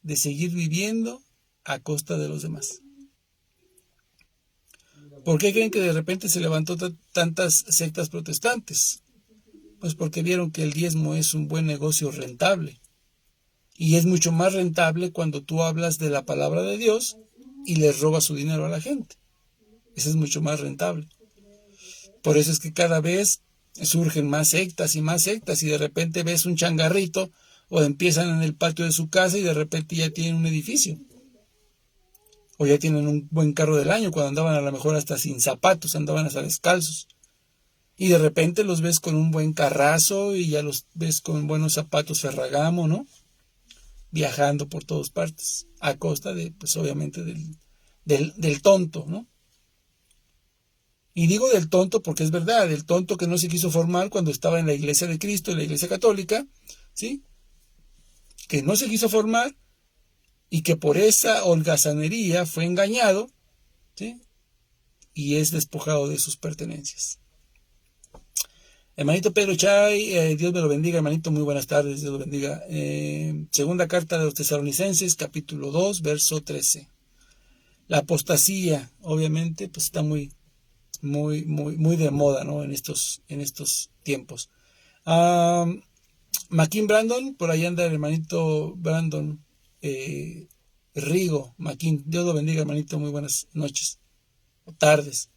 de seguir viviendo a costa de los demás. ¿Por qué creen que de repente se levantó tantas sectas protestantes? Pues porque vieron que el diezmo es un buen negocio rentable. Y es mucho más rentable cuando tú hablas de la palabra de Dios y les robas su dinero a la gente. Eso es mucho más rentable. Por eso es que cada vez surgen más sectas y de repente ves un changarrito o empiezan en el patio de su casa y de repente ya tienen un edificio. O ya tienen un buen carro del año, cuando andaban a lo mejor hasta sin zapatos, andaban hasta descalzos. Y de repente los ves con un buen carrazo y ya los ves con buenos zapatos Ferragamo, ¿no? Viajando por todas partes, a costa de, pues obviamente, del tonto, ¿no? Y digo del tonto porque es verdad, el tonto que no se quiso formar cuando estaba en la iglesia de Cristo, en la iglesia católica, ¿sí? Que no se quiso formar y que por esa holgazanería fue engañado, ¿sí? Y es despojado de sus pertenencias. Hermanito Pedro Chay, Dios me lo bendiga, hermanito, muy buenas tardes, Dios lo bendiga. Segunda carta de los Tesalonicenses, capítulo 2, verso 13. La apostasía, obviamente, pues está muy de moda, ¿no? En estos tiempos. Maquín Brandon, por ahí anda el hermanito Brandon Rigo Maquín. Dios lo bendiga, hermanito, muy buenas noches. tardes.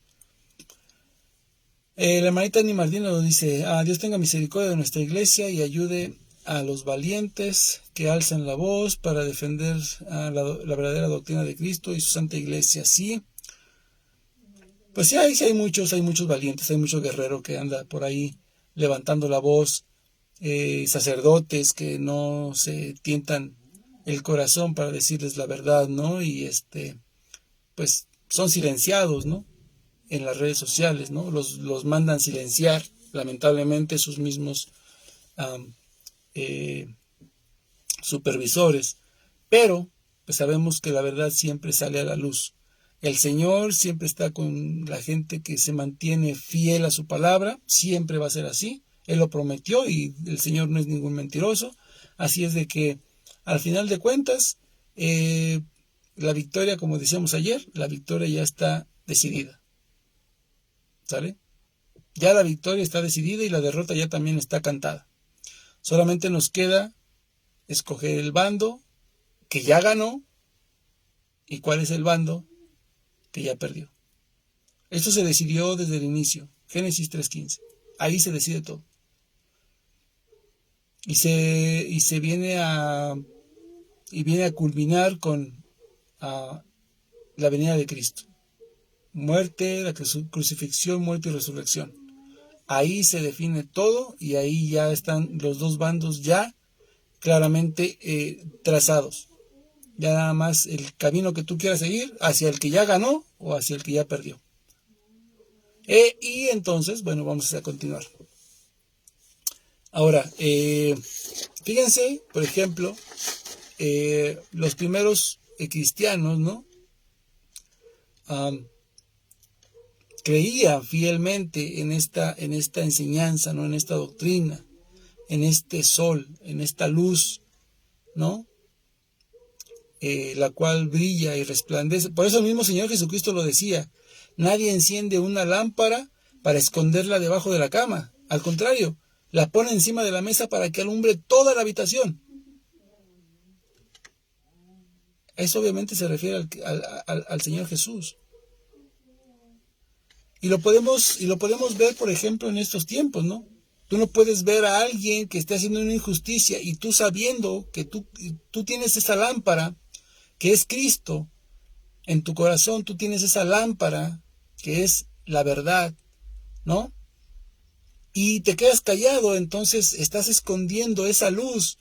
La hermanita Annie Martino dice, Dios tenga misericordia de nuestra iglesia y ayude a los valientes que alzan la voz para defender la verdadera doctrina de Cristo y su santa iglesia. Sí, pues sí hay muchos valientes, hay muchos guerreros que andan por ahí levantando la voz, sacerdotes que no se tientan el corazón para decirles la verdad, ¿no? Y pues son silenciados, ¿no? En las redes sociales, ¿no? Los mandan silenciar, lamentablemente, sus mismos supervisores. Pero pues sabemos que la verdad siempre sale a la luz. El Señor siempre está con la gente que se mantiene fiel a su palabra, siempre va a ser así. Él lo prometió y el Señor no es ningún mentiroso. Así es de que, al final de cuentas, la victoria, como decíamos ayer, la victoria ya está decidida. ¿Sale? Ya la victoria está decidida y la derrota ya también está cantada. Solamente nos queda escoger el bando que ya ganó y cuál es el bando que ya perdió. Esto se decidió desde el inicio, Génesis 3:15. Ahí se decide todo. Y se viene a culminar con la venida de Cristo. Muerte, la crucifixión, muerte y resurrección. Ahí se define todo y ahí ya están los dos bandos ya claramente trazados. Ya nada más el camino que tú quieras seguir, hacia el que ya ganó o hacia el que ya perdió. Y entonces, bueno, vamos a continuar. Ahora, fíjense, por ejemplo, los primeros cristianos, ¿no? Creían fielmente en esta enseñanza, ¿no? En esta doctrina, en este sol, en esta luz, ¿no? La cual brilla y resplandece. Por eso el mismo Señor Jesucristo lo decía: nadie enciende una lámpara para esconderla debajo de la cama. Al contrario, la pone encima de la mesa para que alumbre toda la habitación. Eso obviamente se refiere al Señor Jesús. Y lo podemos ver, por ejemplo, en estos tiempos, ¿no? Tú no puedes ver a alguien que esté haciendo una injusticia y tú, sabiendo que tú tienes esa lámpara que es Cristo en tu corazón, tú tienes esa lámpara que es la verdad, ¿no? Y te quedas callado, entonces estás escondiendo esa luz,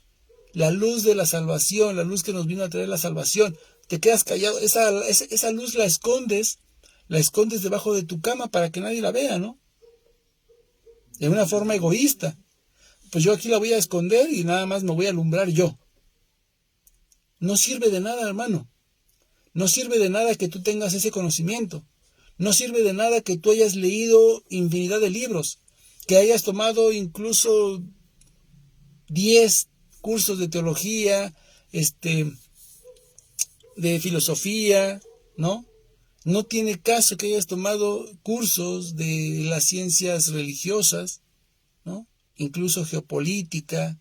la luz de la salvación, la luz que nos vino a traer la salvación. Te quedas callado, esa luz la escondes debajo de tu cama para que nadie la vea, ¿no? De una forma egoísta. Pues yo aquí la voy a esconder y nada más me voy a alumbrar yo. No sirve de nada, hermano. No sirve de nada que tú tengas ese conocimiento. No sirve de nada que tú hayas leído infinidad de libros, que hayas tomado incluso 10 cursos de teología, de filosofía, ¿no? No tiene caso que hayas tomado cursos de las ciencias religiosas, ¿no? Incluso geopolítica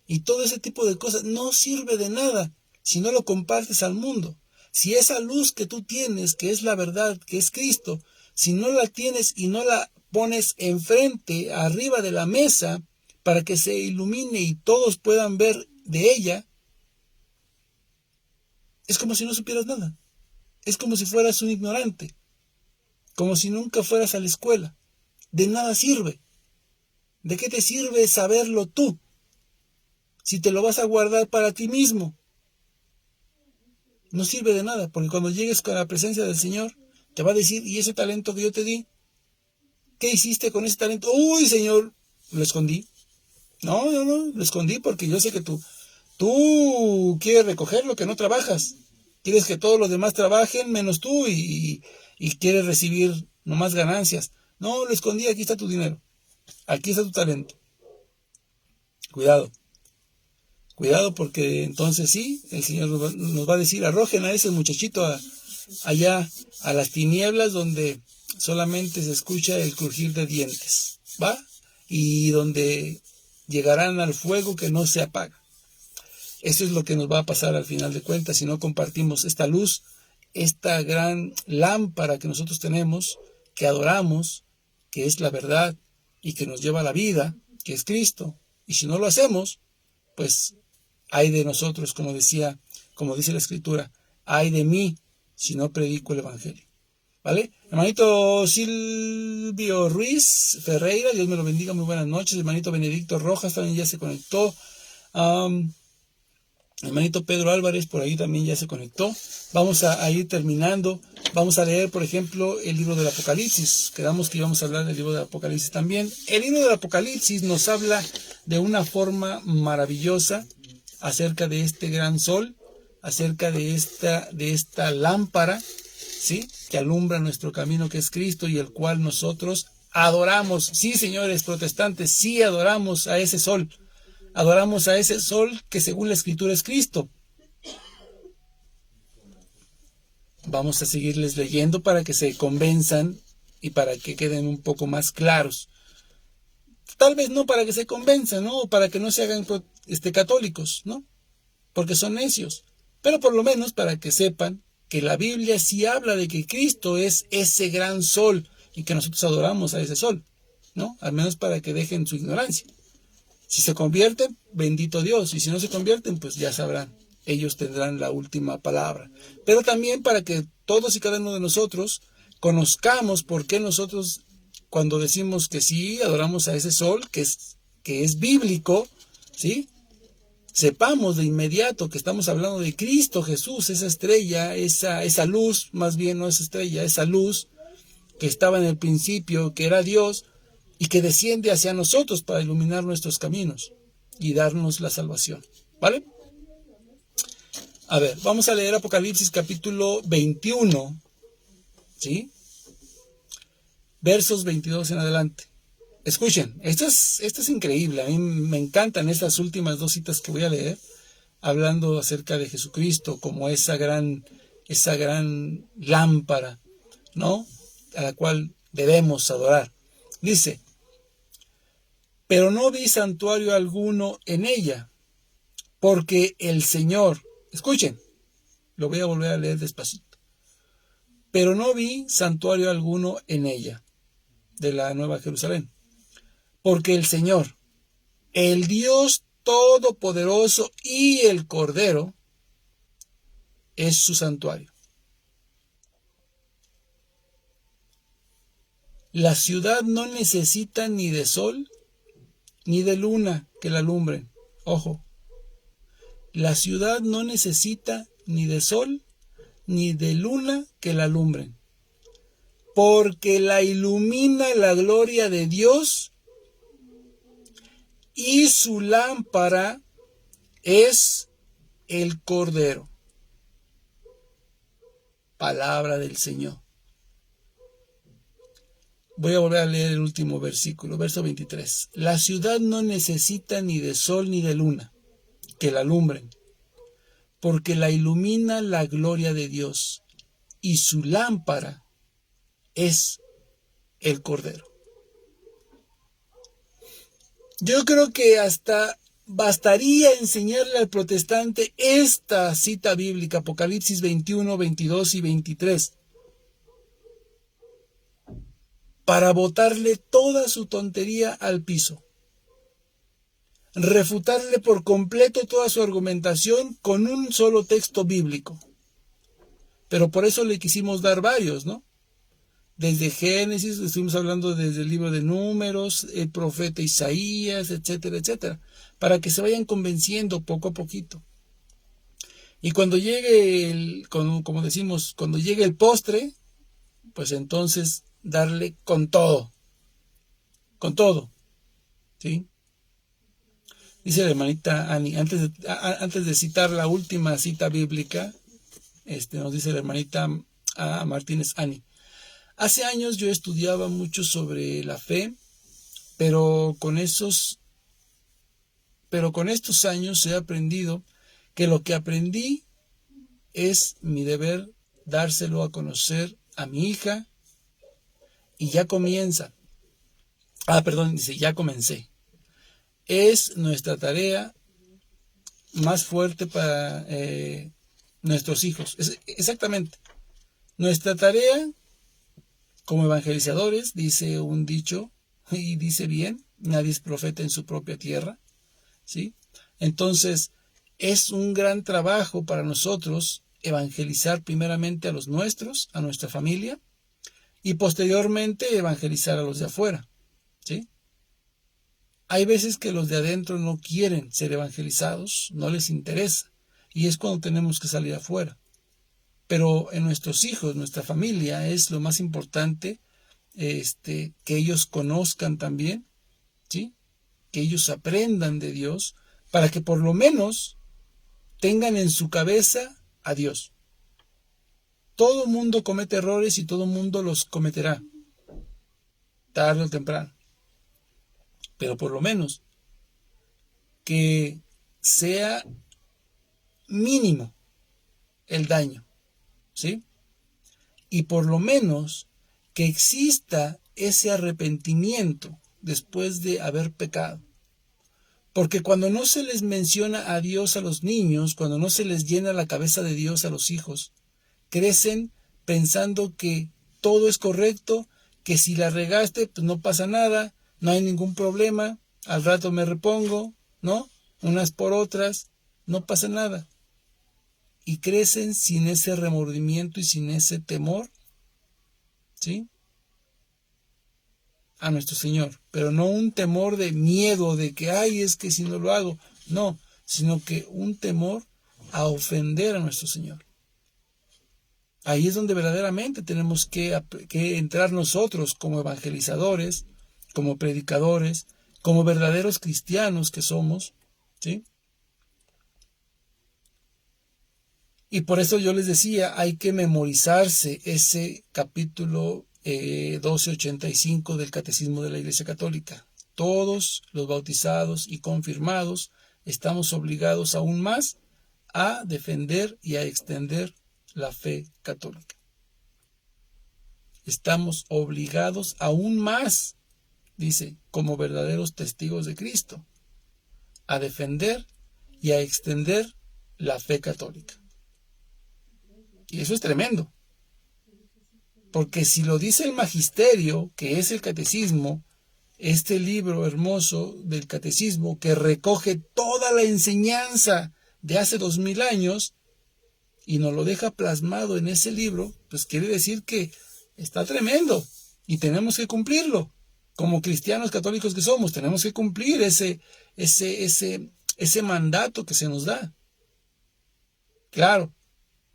y todo ese tipo de cosas. No sirve de nada si no lo compartes al mundo. Si esa luz que tú tienes, que es la verdad, que es Cristo, si no la tienes y no la pones enfrente, arriba de la mesa, para que se ilumine y todos puedan ver de ella, es como si no supieras nada. Es como si fueras un ignorante, como si nunca fueras a la escuela. De nada sirve. ¿De qué te sirve saberlo tú si te lo vas a guardar para ti mismo? No sirve de nada, porque cuando llegues con la presencia del Señor, te va a decir: ¿y ese talento que yo te di? ¿Qué hiciste con ese talento? Uy, Señor, lo escondí. No, lo escondí porque yo sé que tú quieres recoger lo que no trabajas. Quieres que todos los demás trabajen menos tú y quieres recibir nomás ganancias. No, lo escondí, aquí está tu dinero. Aquí está tu talento. Cuidado. Cuidado, porque entonces sí, el Señor nos va a decir: arrojen a ese muchachito allá a las tinieblas donde solamente se escucha el crujir de dientes, ¿va? Y donde llegarán al fuego que no se apaga. Eso es lo que nos va a pasar al final de cuentas si no compartimos esta luz esta gran lámpara que nosotros tenemos, que adoramos, que es la verdad y que nos lleva a la vida, que es Cristo. Y si no lo hacemos, pues ay de nosotros, como dice la Escritura, ay de mí si no predico el Evangelio. ¿Vale? Hermanito Silvio Ruiz Ferreira, Dios me lo bendiga, muy buenas noches. Hermanito Benedicto Rojas también ya se conectó. Hermanito Pedro Álvarez por ahí también ya se conectó. Vamos a ir terminando. Vamos a leer, por ejemplo, el libro del Apocalipsis. Quedamos que íbamos a hablar del libro del Apocalipsis también. El libro del Apocalipsis nos habla de una forma maravillosa acerca de este gran sol, acerca de esta lámpara, ¿sí?, que alumbra nuestro camino, que es Cristo, y el cual nosotros adoramos. Sí, señores protestantes, sí adoramos a ese sol. Adoramos a ese sol que según la Escritura es Cristo. Vamos a seguirles leyendo para que se convenzan y para que queden un poco más claros. Tal vez no para que se convenzan, ¿no? O para que no se hagan católicos, ¿no? Porque son necios. Pero por lo menos para que sepan que la Biblia sí habla de que Cristo es ese gran sol y que nosotros adoramos a ese sol, ¿no? Al menos para que dejen su ignorancia. Si se convierten, bendito Dios. Y si no se convierten, pues ya sabrán. Ellos tendrán la última palabra. Pero también para que todos y cada uno de nosotros conozcamos por qué nosotros, cuando decimos que sí, adoramos a ese sol, que es bíblico, ¿sí?, sepamos de inmediato que estamos hablando de Cristo Jesús, esa estrella, esa luz, más bien no esa estrella, esa luz que estaba en el principio, que era Dios, y que desciende hacia nosotros para iluminar nuestros caminos y darnos la salvación. ¿Vale? A ver, vamos a leer Apocalipsis capítulo 21, ¿sí?, versos 22 en adelante. Escuchen, esto es increíble. A mí me encantan estas últimas dos citas que voy a leer, hablando acerca de Jesucristo como esa gran lámpara, ¿no?, a la cual debemos adorar. Dice: pero no vi santuario alguno en ella, porque el Señor, escuchen, lo voy a volver a leer despacito. Pero no vi santuario alguno en ella, de la Nueva Jerusalén, porque el Señor, el Dios Todopoderoso y el Cordero es su santuario. La ciudad no necesita ni de sol ni de luna que la alumbren. Ojo, la ciudad no necesita ni de sol ni de luna que la alumbren, porque la ilumina la gloria de Dios, y su lámpara es el Cordero. Palabra del Señor. Voy a volver a leer el último versículo, verso 23. La ciudad no necesita ni de sol ni de luna que la alumbren, porque la ilumina la gloria de Dios, y su lámpara es el Cordero. Yo creo que hasta bastaría enseñarle al protestante esta cita bíblica, Apocalipsis 21, 22 y 23, para botarle toda su tontería al piso, refutarle por completo toda su argumentación con un solo texto bíblico. Pero por eso le quisimos dar varios, ¿no? Desde Génesis, estuvimos hablando desde el libro de Números, el profeta Isaías, etcétera, etcétera, para que se vayan convenciendo poco a poquito. Y cuando llegue como decimos, cuando llegue el postre, pues entonces darle con todo, ¿sí? Dice la hermanita Ani, antes de citar la última cita bíblica, nos dice la hermanita Martínez Ani: hace años yo estudiaba mucho sobre la fe, pero con estos años he aprendido que lo que aprendí es mi deber dárselo a conocer a mi hija, y ya comienza. Dice, ya comencé. Es nuestra tarea más fuerte para nuestros hijos. Exactamente. Nuestra tarea como evangelizadores, dice un dicho, y dice bien, nadie es profeta en su propia tierra, ¿sí? Entonces, es un gran trabajo para nosotros evangelizar primeramente a los nuestros, a nuestra familia, y posteriormente evangelizar a los de afuera, ¿sí? Hay veces que los de adentro no quieren ser evangelizados, no les interesa, y es cuando tenemos que salir afuera. Pero en nuestros hijos, nuestra familia, es lo más importante, que ellos conozcan también, ¿sí? Que ellos aprendan de Dios, para que por lo menos tengan en su cabeza a Dios. Todo mundo comete errores y todo mundo los cometerá, tarde o temprano. Pero por lo menos que sea mínimo el daño, ¿sí? Y por lo menos que exista ese arrepentimiento después de haber pecado. Porque cuando no se les menciona a Dios a los niños, cuando no se les llena la cabeza de Dios a los hijos, crecen pensando que todo es correcto, que si la regaste, pues no pasa nada, no hay ningún problema, al rato me repongo, ¿no? Unas por otras, no pasa nada. Y crecen sin ese remordimiento y sin ese temor, ¿sí? A nuestro Señor, pero no un temor de miedo, de que, ay, es que si no lo hago, no, sino que un temor a ofender a nuestro Señor. Ahí es donde verdaderamente tenemos que entrar nosotros como evangelizadores, como predicadores, como verdaderos cristianos que somos, ¿sí? Y por eso yo les decía, hay que memorizarse ese capítulo 1285 del Catecismo de la Iglesia Católica. Todos los bautizados y confirmados estamos obligados aún más a defender y a extender la fe católica. Estamos obligados aún más, dice, como verdaderos testigos de Cristo, a defender y a extender la fe católica. Y eso es tremendo. Porque si lo dice el magisterio, que es el catecismo, este libro hermoso del catecismo que recoge toda la enseñanza de hace 2000 años y nos lo deja plasmado en ese libro, pues quiere decir que está tremendo y tenemos que cumplirlo. Como cristianos católicos que somos, tenemos que cumplir ese mandato que se nos da. Claro.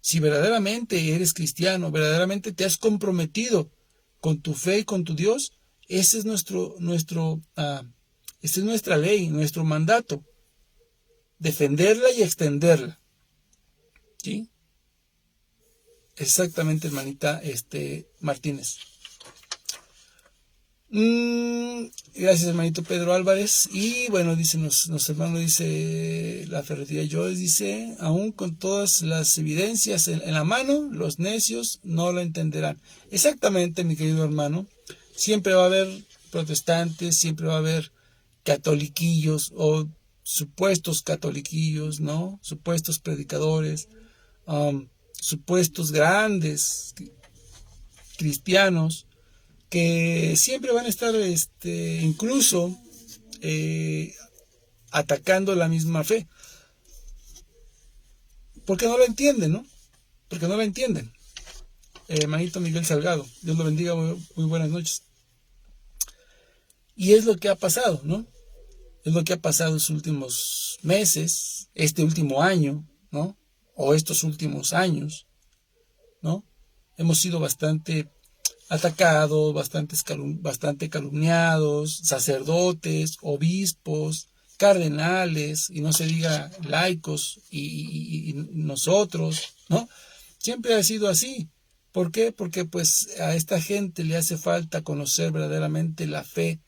Si verdaderamente eres cristiano, verdaderamente te has comprometido con tu fe y con tu Dios, ese es esa es nuestra ley, nuestro mandato, defenderla y extenderla. ¿Sí? Exactamente, hermanita Martínez. Gracias, hermanito Pedro Álvarez. Y bueno, dice, nos hermano, dice la ferretería Joyce, dice, aún con todas las evidencias en la mano, los necios no lo entenderán. Exactamente, mi querido hermano. Siempre va a haber protestantes, siempre va a haber catoliquillos o supuestos catoliquillos, ¿no? Supuestos predicadores, supuestos grandes cristianos, que siempre van a estar incluso atacando la misma fe. Porque no la entienden, ¿no? Porque no la entienden. Hermanito Miguel Salgado, Dios lo bendiga, muy buenas noches. Y es lo que ha pasado, ¿no? Es lo que ha pasado en los últimos meses, este último año, ¿no? O estos últimos años, ¿no? Hemos sido bastante atacados, bastante calumniados, sacerdotes, obispos, cardenales, y no se diga laicos y nosotros, ¿no? Siempre ha sido así. ¿Por qué? Porque pues a esta gente le hace falta conocer verdaderamente la fe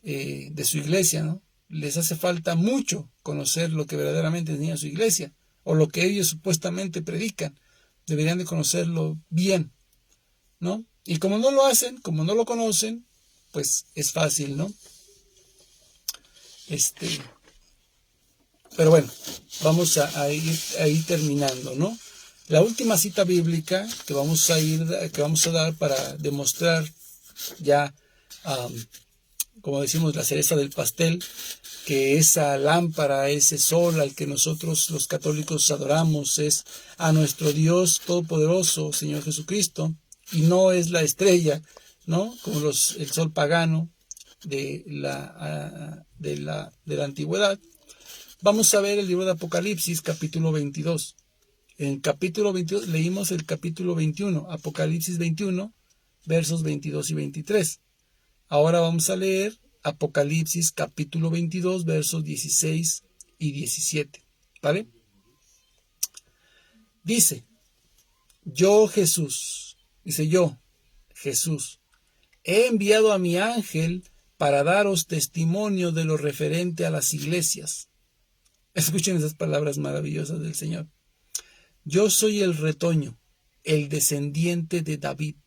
de su iglesia, ¿no? Les hace falta mucho conocer lo que verdaderamente enseña su iglesia, o lo que ellos supuestamente predican. Deberían de conocerlo bien, ¿no? Y como no lo hacen, como no lo conocen, pues es fácil, ¿no? Pero bueno, vamos a ir terminando, ¿no? La última cita bíblica que vamos a dar para demostrar ya, como decimos, la cereza del pastel, que esa lámpara, ese sol al que nosotros los católicos adoramos es a nuestro Dios Todopoderoso, Señor Jesucristo, y no es la estrella, ¿no? Como el sol pagano de la antigüedad. Vamos a ver el libro de Apocalipsis, capítulo 22. En el capítulo 22 leímos el capítulo 21, Apocalipsis 21, versos 22 y 23. Ahora vamos a leer Apocalipsis capítulo 22, versos 16 y 17. ¿Vale? Dice, yo, Jesús, he enviado a mi ángel para daros testimonio de lo referente a las iglesias. Escuchen esas palabras maravillosas del Señor. Yo soy el retoño, el descendiente de David,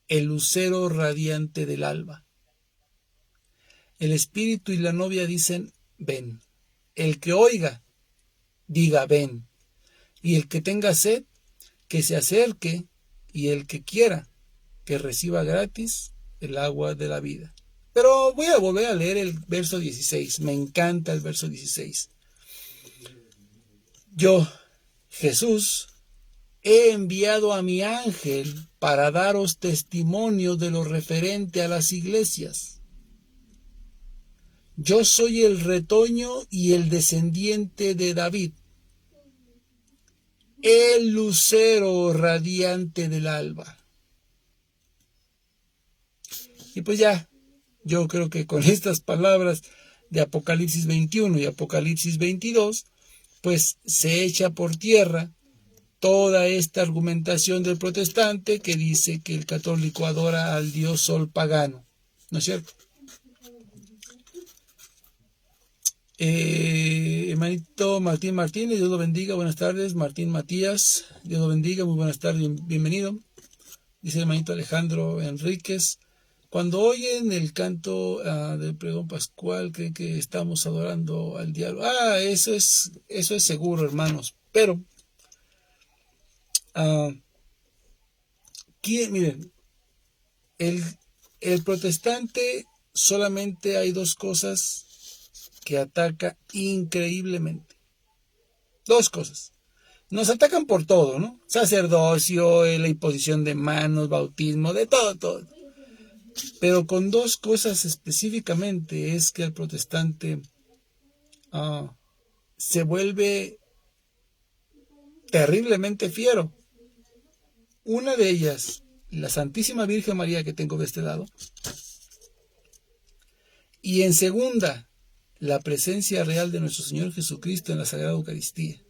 el lucero radiante del alba. El espíritu y la novia dicen, ven. El que oiga, diga, ven. Y el que tenga sed, que se acerque, y el que quiera, que reciba gratis el agua de la vida. Pero voy a volver a leer el verso 16. Me encanta el verso 16. Yo, Jesús, he enviado a mi ángel para daros testimonio de lo referente a las iglesias. Yo soy el retoño y el descendiente de David, el lucero radiante del alba. Y pues ya, yo creo que con estas palabras de Apocalipsis 21 y Apocalipsis 22, pues se echa por tierra toda esta argumentación del protestante que dice que el católico adora al dios sol pagano. ¿No es cierto? Hermanito Martín Martínez, Dios lo bendiga, buenas tardes. Martín Matías, Dios lo bendiga, muy buenas tardes, bienvenido. Dice el hermanito Alejandro Enríquez, cuando oyen el canto del pregón pascual, creen que estamos adorando al diablo. Eso es seguro, hermanos. Pero, miren, el protestante solamente hay dos cosas que ataca increíblemente. Dos cosas. Nos atacan por todo, ¿no? Sacerdocio, la imposición de manos, bautismo, de todo. Pero con dos cosas específicamente es que el protestante se vuelve terriblemente fiero. Una de ellas, la Santísima Virgen María que tengo de este lado. Y en segunda, la presencia real de nuestro Señor Jesucristo en la Sagrada Eucaristía.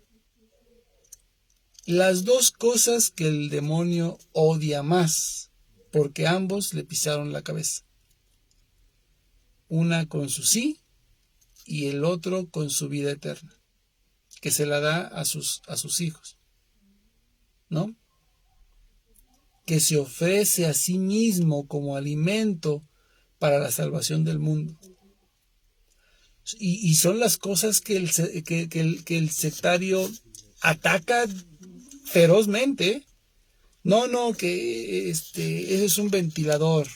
Las dos cosas que el demonio odia más, porque ambos le pisaron la cabeza. Una con su sí y el otro con su vida eterna, que se la da a sus hijos, ¿no? Que se ofrece a sí mismo como alimento para la salvación del mundo. Y son las cosas que el sectario ataca ferozmente. No, que ese es un ventilador.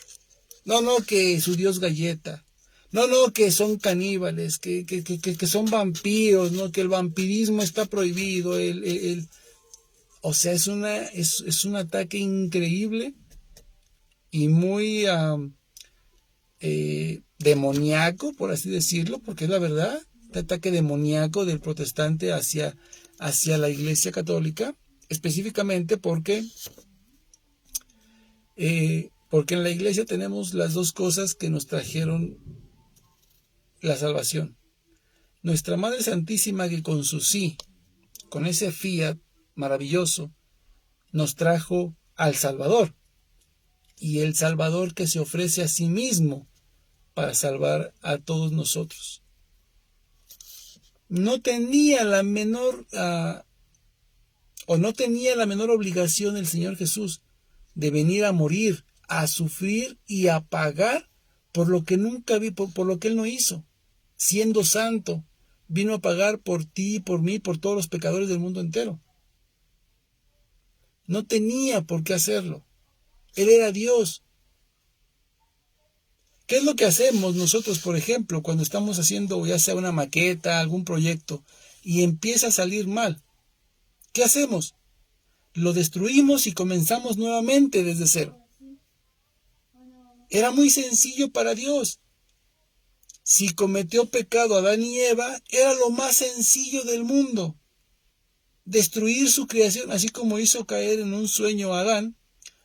No, que su dios galleta. No, que son caníbales, que son vampiros, ¿no? Que el vampirismo está prohibido. O sea, es un ataque increíble y muy demoníaco, por así decirlo, porque es la verdad, este ataque demoníaco del protestante hacia la Iglesia Católica, específicamente porque en la Iglesia tenemos las dos cosas que nos trajeron la salvación. Nuestra Madre Santísima, que con su sí, con ese fiat maravilloso, nos trajo al Salvador, y el Salvador que se ofrece a sí mismo para salvar a todos nosotros. No tenía la menor obligación el Señor Jesús de venir a morir, a sufrir y a pagar por lo que nunca vi, por lo que Él no hizo. Siendo santo, vino a pagar por ti, por mí, por todos los pecadores del mundo entero. No tenía por qué hacerlo. Él era Dios. ¿Qué es lo que hacemos nosotros, por ejemplo, cuando estamos haciendo ya sea una maqueta, algún proyecto, y empieza a salir mal? ¿Qué hacemos? Lo destruimos y comenzamos nuevamente desde cero. Era muy sencillo para Dios. Si cometió pecado Adán y Eva, era lo más sencillo del mundo. Destruir su creación, así como hizo caer en un sueño a Adán,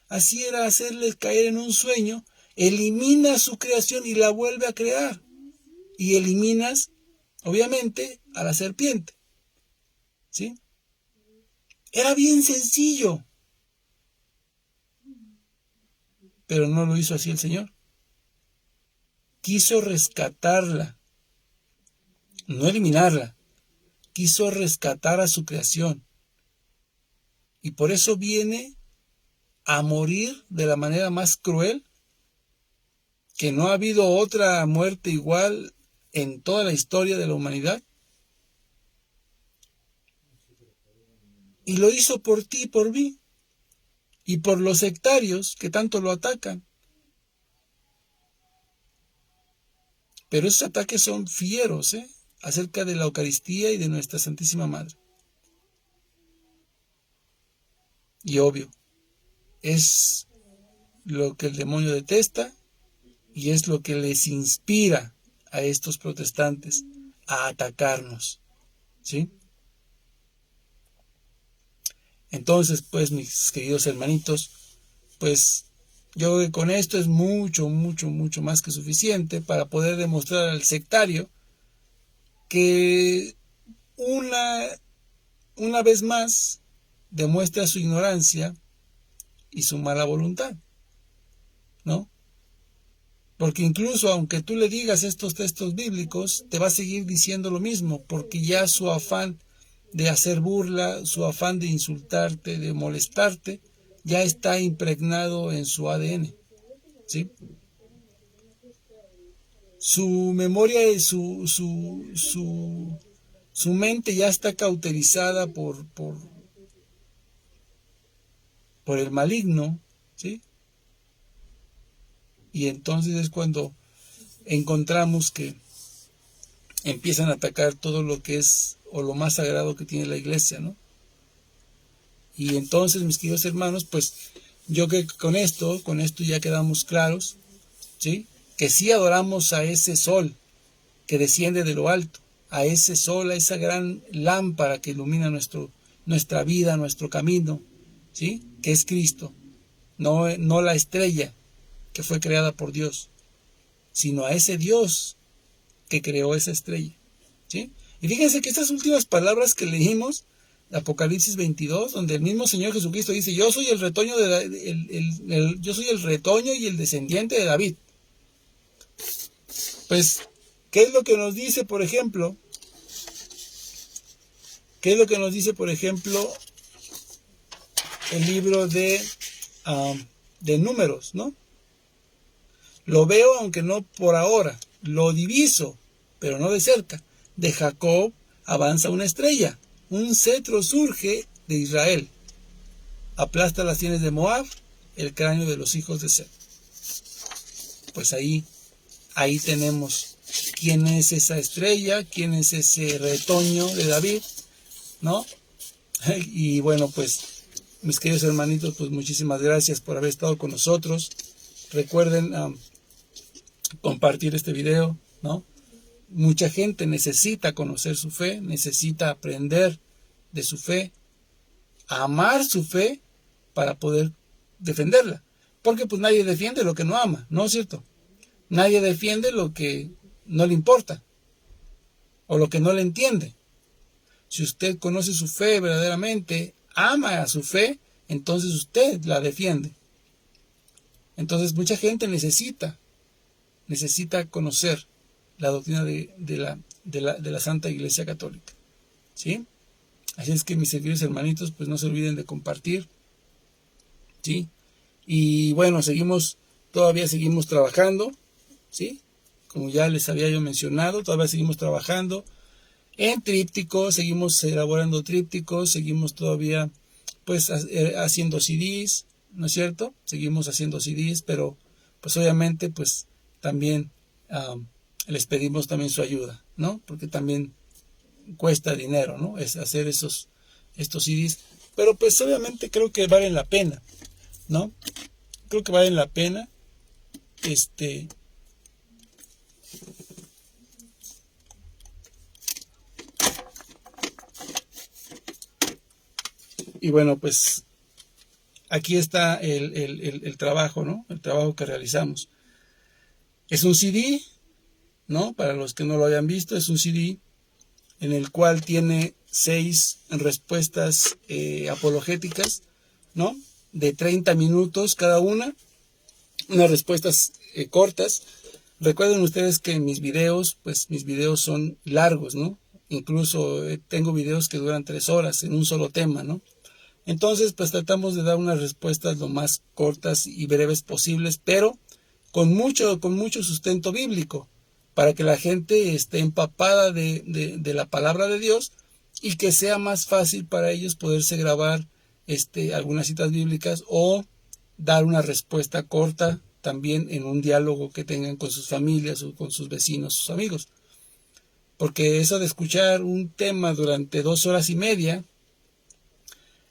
así era hacerles caer en un sueño. Elimina su creación y la vuelve a crear. Y eliminas, obviamente, a la serpiente. ¿Sí? Era bien sencillo. Pero no lo hizo así el Señor. Quiso rescatarla, no eliminarla. Quiso rescatar a su creación. Y por eso viene a morir de la manera más cruel, que no ha habido otra muerte igual en toda la historia de la humanidad. Y lo hizo por ti y por mí, y por los sectarios que tanto lo atacan. Pero esos ataques son fieros, acerca de la Eucaristía y de nuestra Santísima Madre. Y obvio, es lo que el demonio detesta y es lo que les inspira a estos protestantes a atacarnos, ¿sí? Entonces, pues, mis queridos hermanitos, pues yo creo que con esto es mucho, mucho, mucho más que suficiente para poder demostrar al sectario que una vez más demuestra su ignorancia y su mala voluntad, ¿no? Porque incluso aunque tú le digas estos textos bíblicos, te va a seguir diciendo lo mismo, porque ya su afán de hacer burla, su afán de insultarte, de molestarte, ya está impregnado en su ADN, ¿sí? Su memoria y su mente ya está cauterizada por el maligno, ¿sí? Y entonces es cuando encontramos que empiezan a atacar todo lo que es o lo más sagrado que tiene la iglesia, ¿no? Y entonces, mis queridos hermanos, pues yo creo que con esto ya quedamos claros, ¿sí? Que sí adoramos a ese sol que desciende de lo alto, a ese sol, a esa gran lámpara que ilumina nuestra vida, nuestro camino, ¿sí? Que es Cristo, no la estrella que fue creada por Dios, sino a ese Dios que creó esa estrella, ¿sí? Y fíjense que estas últimas palabras que leímos, Apocalipsis 22, donde el mismo Señor Jesucristo dice, yo soy el retoño yo soy el retoño y el descendiente de David. Pues, ¿qué es lo que nos dice, por ejemplo? ¿Qué es lo que nos dice, por ejemplo, el libro de Números, ¿no? Lo veo, aunque no por ahora. Lo diviso, pero no de cerca. De Jacob avanza una estrella. Un cetro surge de Israel. Aplasta las sienes de Moab, el cráneo de los hijos de Set. Pues ahí tenemos quién es esa estrella, quién es ese retoño de David, ¿no? Y bueno, pues, mis queridos hermanitos, pues muchísimas gracias por haber estado con nosotros. Recuerden compartir este video, ¿no? Mucha gente necesita conocer su fe, necesita aprender de su fe, amar su fe para poder defenderla. Porque pues nadie defiende lo que no ama, ¿no es cierto? Nadie defiende lo que no le importa o lo que no le entiende. Si usted conoce su fe verdaderamente, ama a su fe, entonces usted la defiende. Entonces mucha gente necesita conocer la doctrina de la Santa Iglesia Católica, ¿sí? Así es que, mis queridos hermanitos, pues no se olviden de compartir, ¿sí? Y bueno, todavía seguimos trabajando, ¿sí? Como ya les había yo mencionado, todavía seguimos trabajando en trípticos, seguimos elaborando trípticos, seguimos todavía pues haciendo CDs, ¿no es cierto? Seguimos haciendo CDs, pero pues obviamente pues también les pedimos también su ayuda, ¿no? Porque también cuesta dinero, ¿no? Es hacer estos CDs, pero pues obviamente creo que valen la pena, ¿no? Creo que valen la pena, y bueno, pues aquí está el trabajo, ¿no? El trabajo que realizamos. Es un CD, ¿no? Para los que no lo hayan visto, es un CD en el cual tiene 6 respuestas apologéticas, ¿no? De 30 minutos cada una, unas respuestas cortas. Recuerden ustedes que mis videos son largos, ¿no? Incluso tengo videos que duran 3 horas en un solo tema, ¿no? Entonces, pues tratamos de dar unas respuestas lo más cortas y breves posibles, pero con mucho sustento bíblico, para que la gente esté empapada de la palabra de Dios y que sea más fácil para ellos poderse grabar algunas citas bíblicas o dar una respuesta corta también en un diálogo que tengan con sus familias o con sus vecinos, sus amigos. Porque eso de escuchar un tema durante 2 horas y media,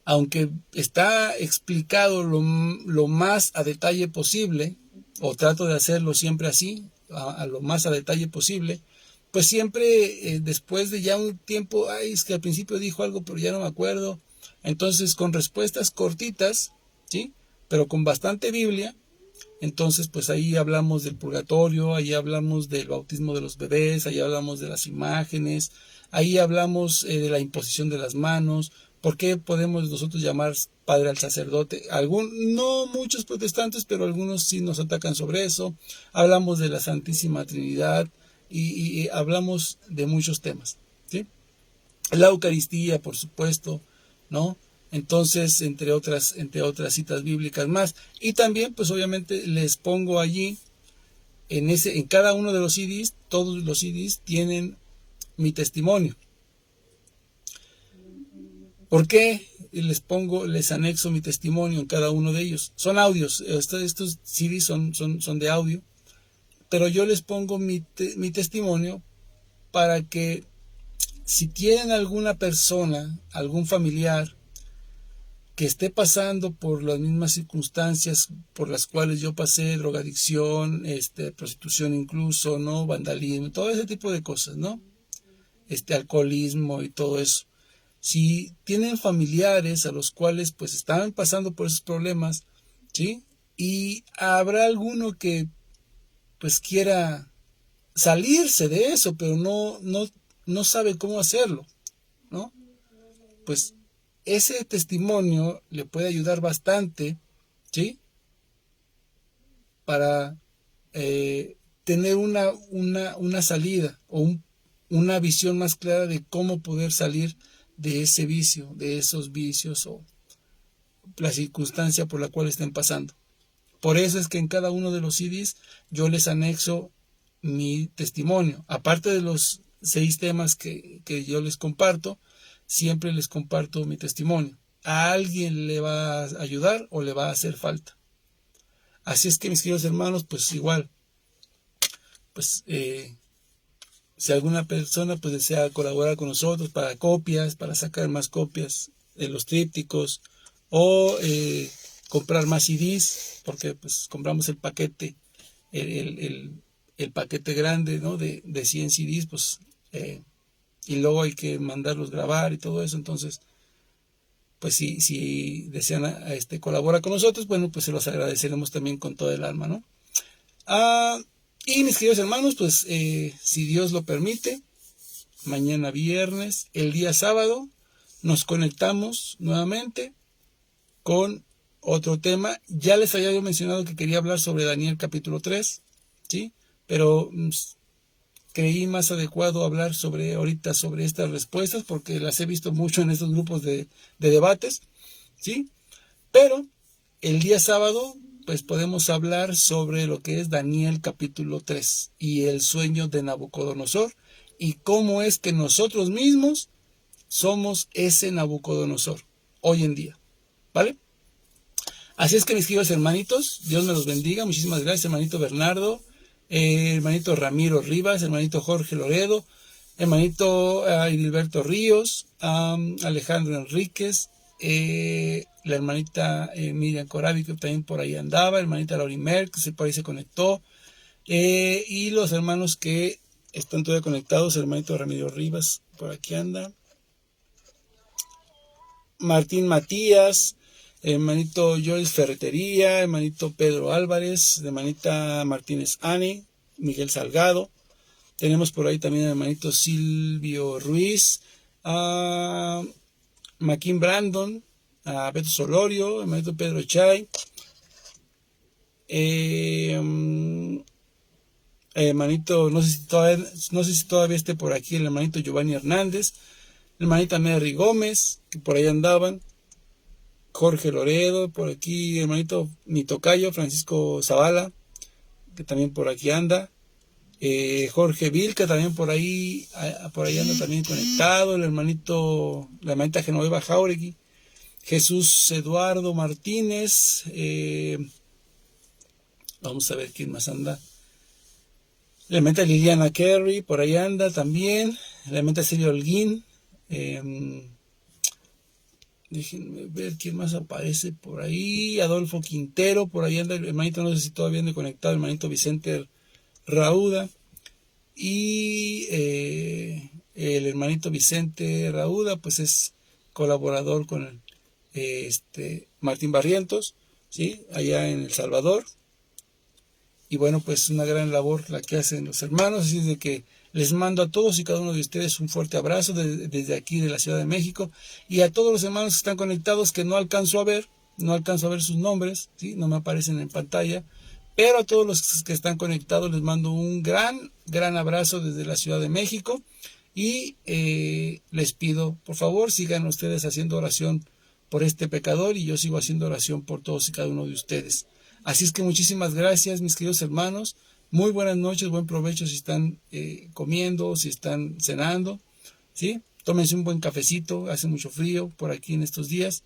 aunque está explicado lo más a detalle posible, o trato de hacerlo siempre así, a lo más a detalle posible, pues siempre después de ya un tiempo, es que al principio dijo algo pero ya no me acuerdo. Entonces con respuestas cortitas, ¿sí? Pero con bastante Biblia, entonces pues ahí hablamos del purgatorio, ahí hablamos del bautismo de los bebés, ahí hablamos de las imágenes, ahí hablamos de la imposición de las manos. ¿Por qué podemos nosotros llamar padre al sacerdote? No muchos protestantes, pero algunos sí nos atacan sobre eso. Hablamos de la Santísima Trinidad y hablamos de muchos temas, ¿sí? La Eucaristía, por supuesto, ¿no? Entonces, entre otras citas bíblicas más. Y también, pues obviamente les pongo allí, en cada uno de los CDs, todos los CDs tienen mi testimonio. ¿Por qué les anexo mi testimonio en cada uno de ellos? Son audios, estos CDs son de audio, pero yo les pongo mi testimonio para que si tienen alguna persona, algún familiar que esté pasando por las mismas circunstancias por las cuales yo pasé, drogadicción, prostitución incluso, ¿no? Vandalismo, todo ese tipo de cosas, ¿no? Alcoholismo y todo eso. Si tienen familiares a los cuales pues están pasando por esos problemas, ¿sí? Y habrá alguno que pues quiera salirse de eso, pero no sabe cómo hacerlo, ¿no? Pues ese testimonio le puede ayudar bastante, ¿sí? Para tener una salida o una visión más clara de cómo poder salir de ese vicio, de esos vicios o la circunstancia por la cual estén pasando. Por eso es que en cada uno de los CDs yo les anexo mi testimonio. Aparte de los 6 temas que yo les comparto, siempre les comparto mi testimonio. A alguien le va a ayudar o le va a hacer falta. Así es que, mis queridos hermanos, pues igual, pues si alguna persona pues desea colaborar con nosotros para copias, para sacar más copias de los trípticos o comprar más CDs, porque pues compramos el paquete, el paquete grande, ¿no? de 100 CDs, pues y luego hay que mandarlos grabar y todo eso. Entonces pues si desean colaborar con nosotros, bueno, pues se los agradeceremos también con todo el alma, ¿no? Y mis queridos hermanos, pues si Dios lo permite, mañana viernes, el día sábado, nos conectamos nuevamente con otro tema. Ya les había yo mencionado que quería hablar sobre Daniel capítulo 3, ¿sí? Pero creí más adecuado hablar ahorita sobre estas respuestas porque las he visto mucho en estos grupos de debates, ¿sí? Pero el día sábado pues podemos hablar sobre lo que es Daniel capítulo 3 y el sueño de Nabucodonosor y cómo es que nosotros mismos somos ese Nabucodonosor hoy en día. ¿vale? Así es que mis queridos hermanitos, Dios me los bendiga. Muchísimas gracias, hermanito Bernardo, hermanito Ramiro Rivas, hermanito Jorge Loredo, hermanito Edilberto Ríos, Alejandro Enríquez, la hermanita Miriam Corabi, que también por ahí andaba, hermanita Laurimer, que por ahí se conectó, y los hermanos que están todavía conectados, hermanito Ramiro Rivas, por aquí anda, Martín Matías, hermanito Joyce Ferretería, hermanito Pedro Álvarez, hermanita Martínez Ani, Miguel Salgado. Tenemos por ahí también al hermanito Silvio Ruiz, a Maquín Brandon, a Beto Solorio, hermanito Pedro Chay, hermanito, no sé si todavía esté por aquí el hermanito Giovanni Hernández, hermanita Mary Gómez, que por ahí andaban, Jorge Loredo, por aquí, hermanito mi tocayo, Francisco Zavala, que también por aquí anda, Jorge Vilca también por ahí anda también conectado, la hermanita Genoveva Jauregui, Jesús Eduardo Martínez, vamos a ver quién más anda, la hermanita Liliana Kerry, por ahí anda también, la hermanita Celia Holguín, déjenme ver quién más aparece por ahí, Adolfo Quintero, por ahí anda el hermanito, no sé si todavía anda conectado, el hermanito Vicente Rauda, y el hermanito Vicente Rauda pues es colaborador con Martín Barrientos, ¿sí? Allá en El Salvador. Y bueno, pues una gran labor la que hacen los hermanos, así de que les mando a todos y cada uno de ustedes un fuerte abrazo desde aquí de la Ciudad de México, y a todos los hermanos que están conectados que no alcanzo a ver sus nombres, ¿sí? No me aparecen en pantalla, pero a todos los que están conectados les mando un gran abrazo desde la Ciudad de México, y les pido, por favor, sigan ustedes haciendo oración por este pecador, y yo sigo haciendo oración por todos y cada uno de ustedes. Así es que muchísimas gracias, mis queridos hermanos. Muy buenas noches, buen provecho si están comiendo, si están cenando, ¿sí? Tómense un buen cafecito, hace mucho frío por aquí en estos días.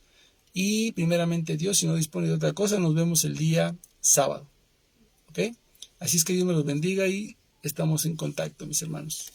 Y primeramente Dios, si no dispone de otra cosa, nos vemos el día sábado, ¿ok? Así es que Dios me los bendiga y estamos en contacto, mis hermanos.